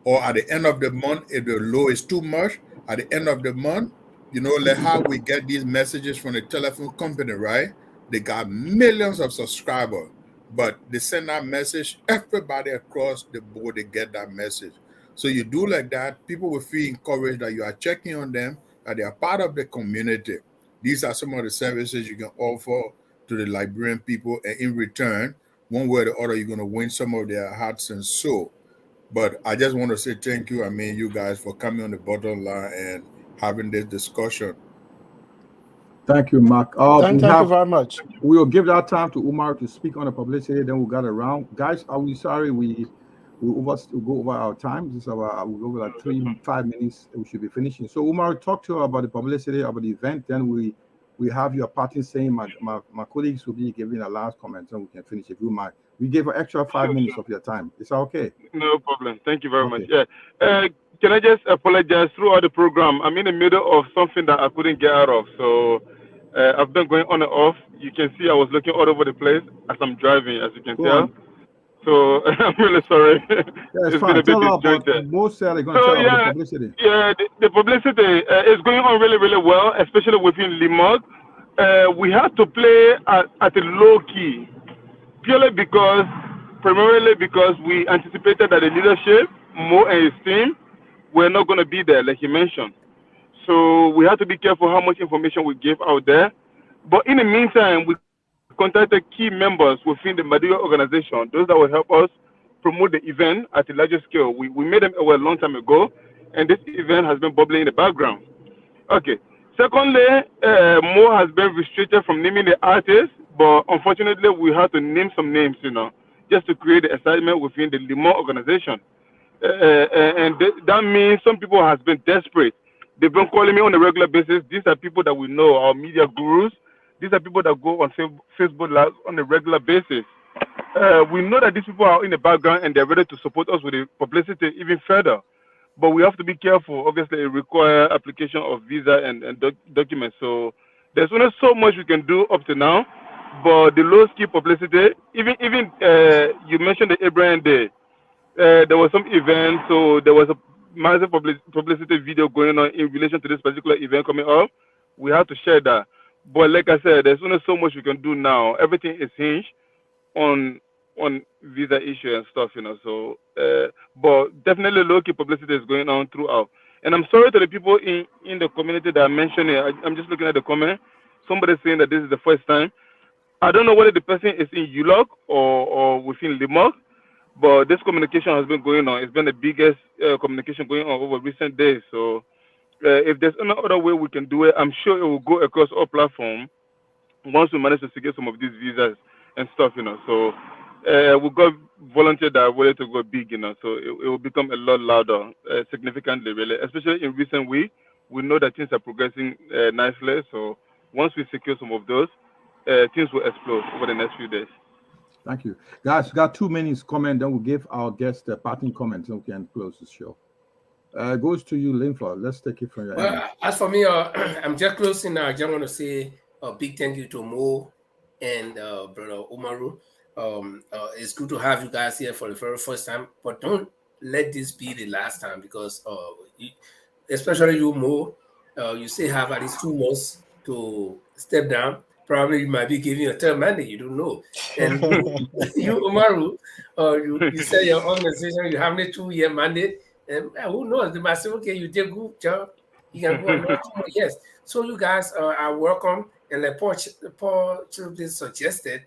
Or at the end of the month, if the low is too much, at the end of the month, like how we get these messages from the telephone company, right? They got millions of subscribers, but they send that message, everybody across the board, they get that message. So you do like that, people will feel encouraged that you are checking on them, that they are part of the community. These are some of the services you can offer to the Liberian people, and in return, one way or the other, you're going to win some of their hearts and soul. But I just want to say thank you, you guys, for coming on the Bottom Line and having this discussion. Thank you, Mark. Thank you very much. We will give that time to Umar to speak on the publicity, then we'll get around. Guys, are we sorry we go over our time? This is we'll go over like 5 minutes. We should be finishing. So Umar, talk to her about the publicity, about the event. Then we have your party saying my colleagues will be giving a last comment, and we can finish if you mind. We gave an extra 5 minutes of your time. Is that okay? No problem. Thank you very much. Yeah. Can I just apologize throughout the program? I'm in the middle of something that I couldn't get out of. So I've been going on and off. You can see I was looking all over the place as I'm driving, as you can tell. So I'm really sorry. Yeah, it's fine. Been a bit disjointed. Most they're going to tell about the publicity. Yeah, the publicity is going on really, really well, especially within Limoges. We had to play at a low key, primarily because we anticipated that the leadership, Mo and his team, were not going to be there, like he mentioned. So we had to be careful how much information we gave out there. But in the meantime, we contacted key members within the Maduro organization, those that will help us promote the event at a larger scale. We made them aware a long time ago, and this event has been bubbling in the background. Okay, Secondly, Mo has been restricted from naming the artists, but unfortunately, we have to name some names, just to create the excitement within the Limo organization. That means some people has been desperate. They've been calling me on a regular basis. These are people that we know, our media gurus. These are people that go on Facebook Live on a regular basis. We know that these people are in the background and they're ready to support us with the publicity even further. But we have to be careful. Obviously, it requires application of visa and documents. So there's only so much we can do up to now. But the low-ski publicity, even you mentioned the Abraham Day. There was some event, so there was a massive publicity video going on in relation to this particular event coming up. We have to share that. But like I said, there's only so much we can do now. Everything is hinged on visa issue and stuff, So, but definitely low-key publicity is going on throughout. And I'm sorry to the people in the community that I mentioned it. I'm just looking at the comment. Somebody saying that this is the first time. I don't know whether the person is in ULOC or within Limok, but this communication has been going on. It's been the biggest communication going on over recent days. So if there's any other way we can do it, I'm sure it will go across all platforms once we manage to secure some of these visas and stuff, So we got volunteers that are ready to go big, So it will become a lot louder, significantly, really. Especially in recent weeks, we know that things are progressing nicely. So once we secure some of those, things will explode over the next few days. Thank you. Guys, we got 2 minutes comment, then we'll give our guest a parting comment so we can close the show. It goes to you, Linford. Let's take it from your end. As for me, I'm just closing now. I just want to say a big thank you to Mo and Brother Umaru. It's good to have you guys here for the very first time, but don't let this be the last time because especially you, Mo, you still have at least 2 months to step down. Probably you might be giving a term mandate, you don't know. And you, Umaru, you say your organization, you have a 2-year mandate, and who knows? They might say, okay, you did a good job, you can go another 2 more years. So you guys are welcome, and like Paul suggested,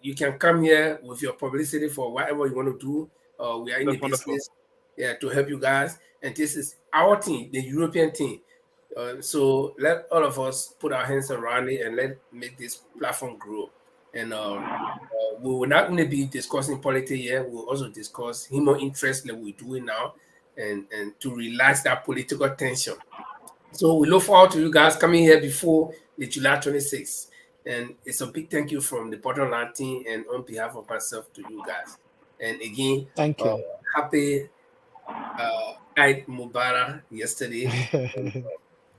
you can come here with your publicity for whatever you want to do. We are in the business to help you guys, and this is our team, the European team. So let all of us put our hands around it and make this platform grow. And we will not only be discussing politics here, we'll also discuss human interest that we're doing now and to relax that political tension. So we look forward to you guys coming here before the July 26th. And it's a big thank you from the Bottom Line team and on behalf of myself to you guys. And again, thank you. Happy Eid Mubarak yesterday.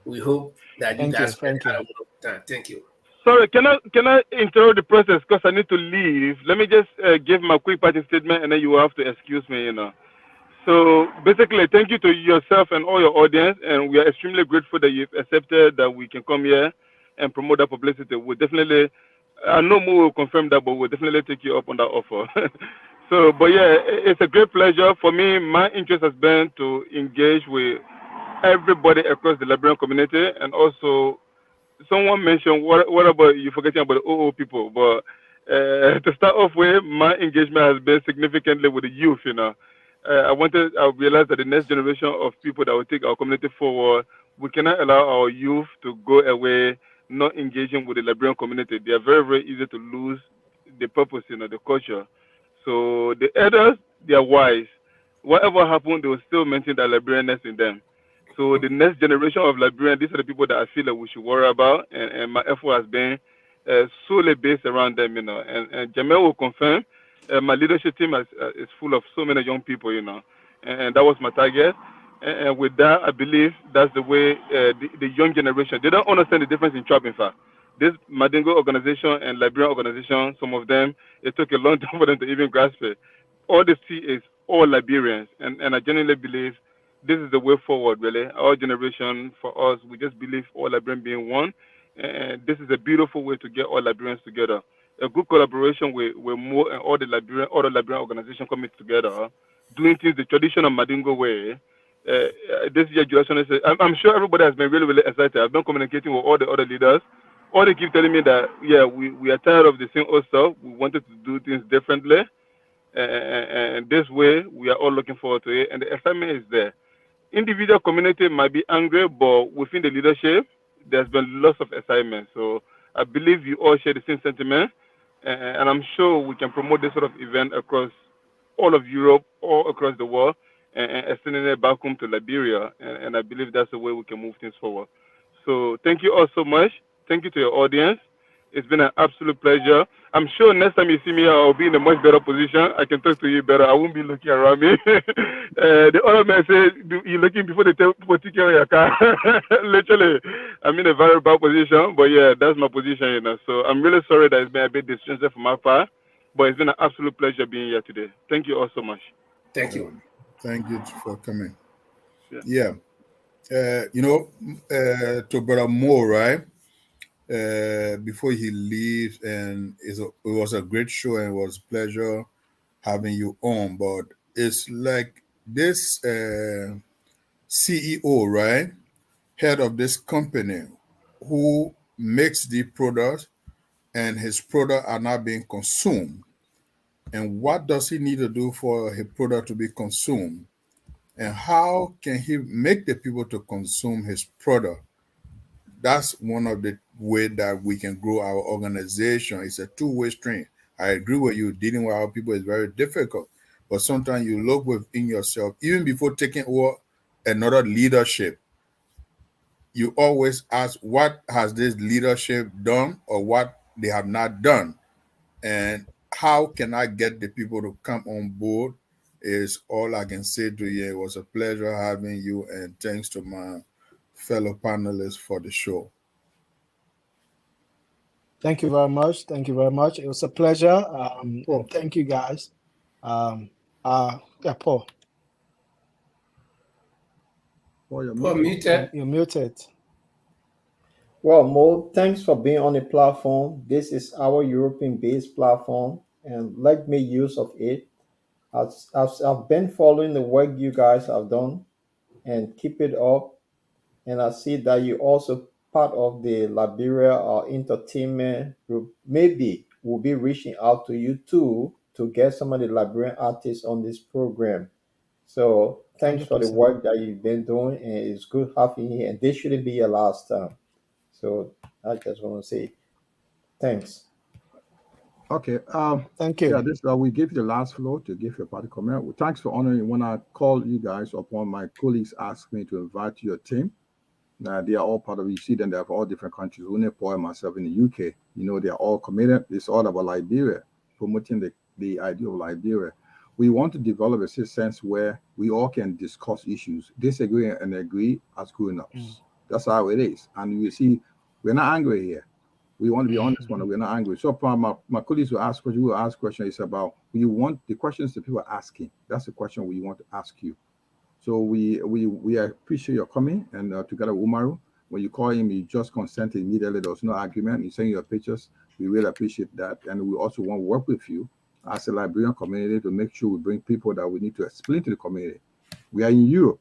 We hope that you guys had a wonderful time. Thank you. Sorry, can I interrupt the process because I need to leave? Let me just give my quick parting statement and then you will have to excuse me, So basically, thank you to yourself and all your audience, and we are extremely grateful that you've accepted that we can come here and promote that publicity. We'll definitely, I know Mo will confirm that, but we'll definitely take you up on that offer. So, but yeah, it's a great pleasure. For me, my interest has been to engage with everybody across the Liberian community, and also someone mentioned what about you forgetting about the OO people, but to start off with, my engagement has been significantly with the youth, I realized that the next generation of people that will take our community forward, we cannot allow our youth to go away not engaging with the Liberian community. They are very, very easy to lose the purpose, the culture. So the elders, they are wise. Whatever happened, they will still maintain that Liberianness in them. So the next generation of Liberians, these are the people that I feel that we should worry about, and my effort has been solely based around them, And Jamel will confirm, my leadership team is full of so many young people, and that was my target. And with that, I believe that's the way the young generation, they don't understand the difference in tribe, in fact. This Madingo organization and Liberian organization, some of them, it took a long time for them to even grasp it. All they see is all Liberians, and I genuinely believe this is the way forward, really. Our generation, for us, we just believe all Liberians being one, and this is a beautiful way to get all Liberians together. A good collaboration with more and all the Liberian organizations coming together, doing things the traditional Madingo way. This year, I'm sure everybody has been really, really excited. I've been communicating with all the other leaders. All they keep telling me that, yeah, we are tired of the same old stuff. We wanted to do things differently. And this way, we are all looking forward to it. And the excitement is there. Individual community might be angry, but within the leadership, there's been lots of excitement. So I believe you all share the same sentiment, and I'm sure we can promote this sort of event across all of Europe, all across the world, and extending it back home to Liberia. And I believe that's the way we can move things forward. So thank you all so much. Thank you to your audience. It's been an absolute pleasure. I'm sure next time you see me, I'll be in a much better position. I can talk to you better. I won't be looking around me. The other man said, you're looking before they tell people to take care of your car. Literally, I'm in a very bad position. But yeah, that's my position, So I'm really sorry that it's been a bit distressing from my part. But it's been an absolute pleasure being here today. Thank you all so much. Thank you. Thank you for coming. Yeah. To Brother Moore, right? Before he leaves, and it was a great show and it was a pleasure having you on. But it's like this CEO, right? Head of this company who makes the product and his product are not being consumed. And what does he need to do for his product to be consumed? And how can he make the people to consume his product? That's one of the ways that we can grow our organization. It's a two-way stream. I agree with you. Dealing with our people is very difficult. But sometimes you look within yourself, even before taking over another leadership, you always ask, what has this leadership done or what they have not done? And how can I get the people to come on board is all I can say to you. It was a pleasure having you, and thanks to my fellow panelists for the show. Thank you very much. Thank you very much. It was a pleasure. And thank you, guys. Paul. Paul, you're muted. You're muted. Well, Mo, thanks for being on the platform. This is our European-based platform, and let's make use of it. I've been following the work you guys have done, and keep it up. And I see that you also part of the Liberia entertainment group. Maybe we'll be reaching out to you too to get some of the Liberian artists on this program. So thanks for the 100%. work that you've been doing, and it's good having you. And this shouldn't be your last time. So I just want to say thanks. Okay. Thank you. Yeah, this we give you the last floor to give your party comment. Well, thanks for honoring. When I called you guys upon, my colleagues asked me to invite your team. Now they are all part of. You see them. They have all different countries. Paul and myself in the UK. They are all committed. It's all about Liberia, promoting the idea of Liberia. We want to develop a sense where we all can discuss issues, disagree and agree as grown-ups. That's how it is. And you see, we're not angry here. We want to be honest when we're not angry. So my colleagues will ask questions. We will ask questions. It's about you want the questions that people are asking. That's the question we want to ask you. So we appreciate your coming, and together with Umaru, when you call him, you just consent immediately. There's no argument. You send your pictures. We really appreciate that, and we also want to work with you as a Liberian community to make sure we bring people that we need to explain to the community. We are in Europe.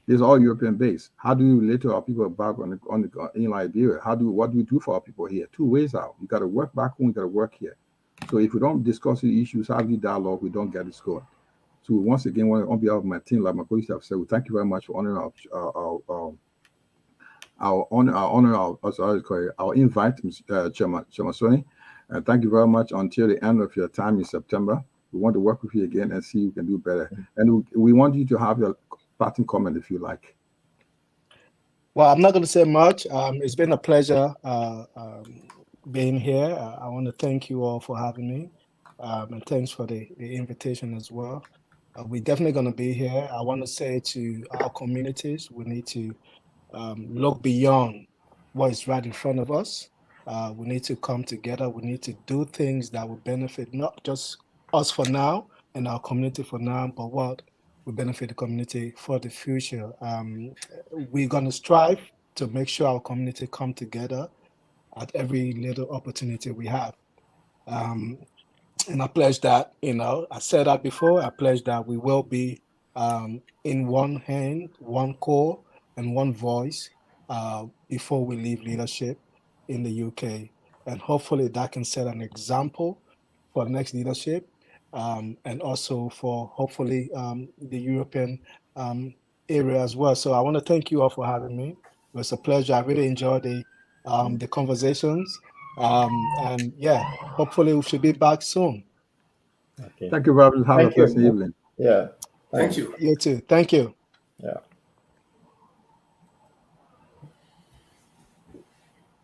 This is all European based. How do we relate to our people back in Liberia? What do we do for our people here? Two ways out. You got to work back home. You got to work here. So if we don't discuss the issues, have the dialogue, we don't get this going. So once again, on behalf of my team, like my colleagues have said, we thank you very much for honoring our invite, Chairman Soni. And thank you very much until the end of your time in September. We want to work with you again and see if we can do better. And we want you to have your parting comment if you like. Well, I'm not going to say much. It's been a pleasure being here. I want to thank you all for having me. And thanks for the invitation as well. We're definitely going to be here. I want to say to our communities, we need to look beyond what is right in front of us. We need to come together. We need to do things that will benefit not just us for now and our community for now, but what will benefit the community for the future. We're going to strive to make sure our community come together at every little opportunity we have. And I pledge that, I said that before, I pledge that we will be in one hand, one core, and one voice before we leave leadership in the UK. And hopefully that can set an example for the next leadership and also for hopefully the European area as well. So I want to thank you all for having me. was a pleasure. I really enjoyed the conversations. And yeah, hopefully we should be back soon. Okay. Thank you very much. Have a Thank you. pleasant evening. Yeah. Thank you. You too. Thank you. Yeah.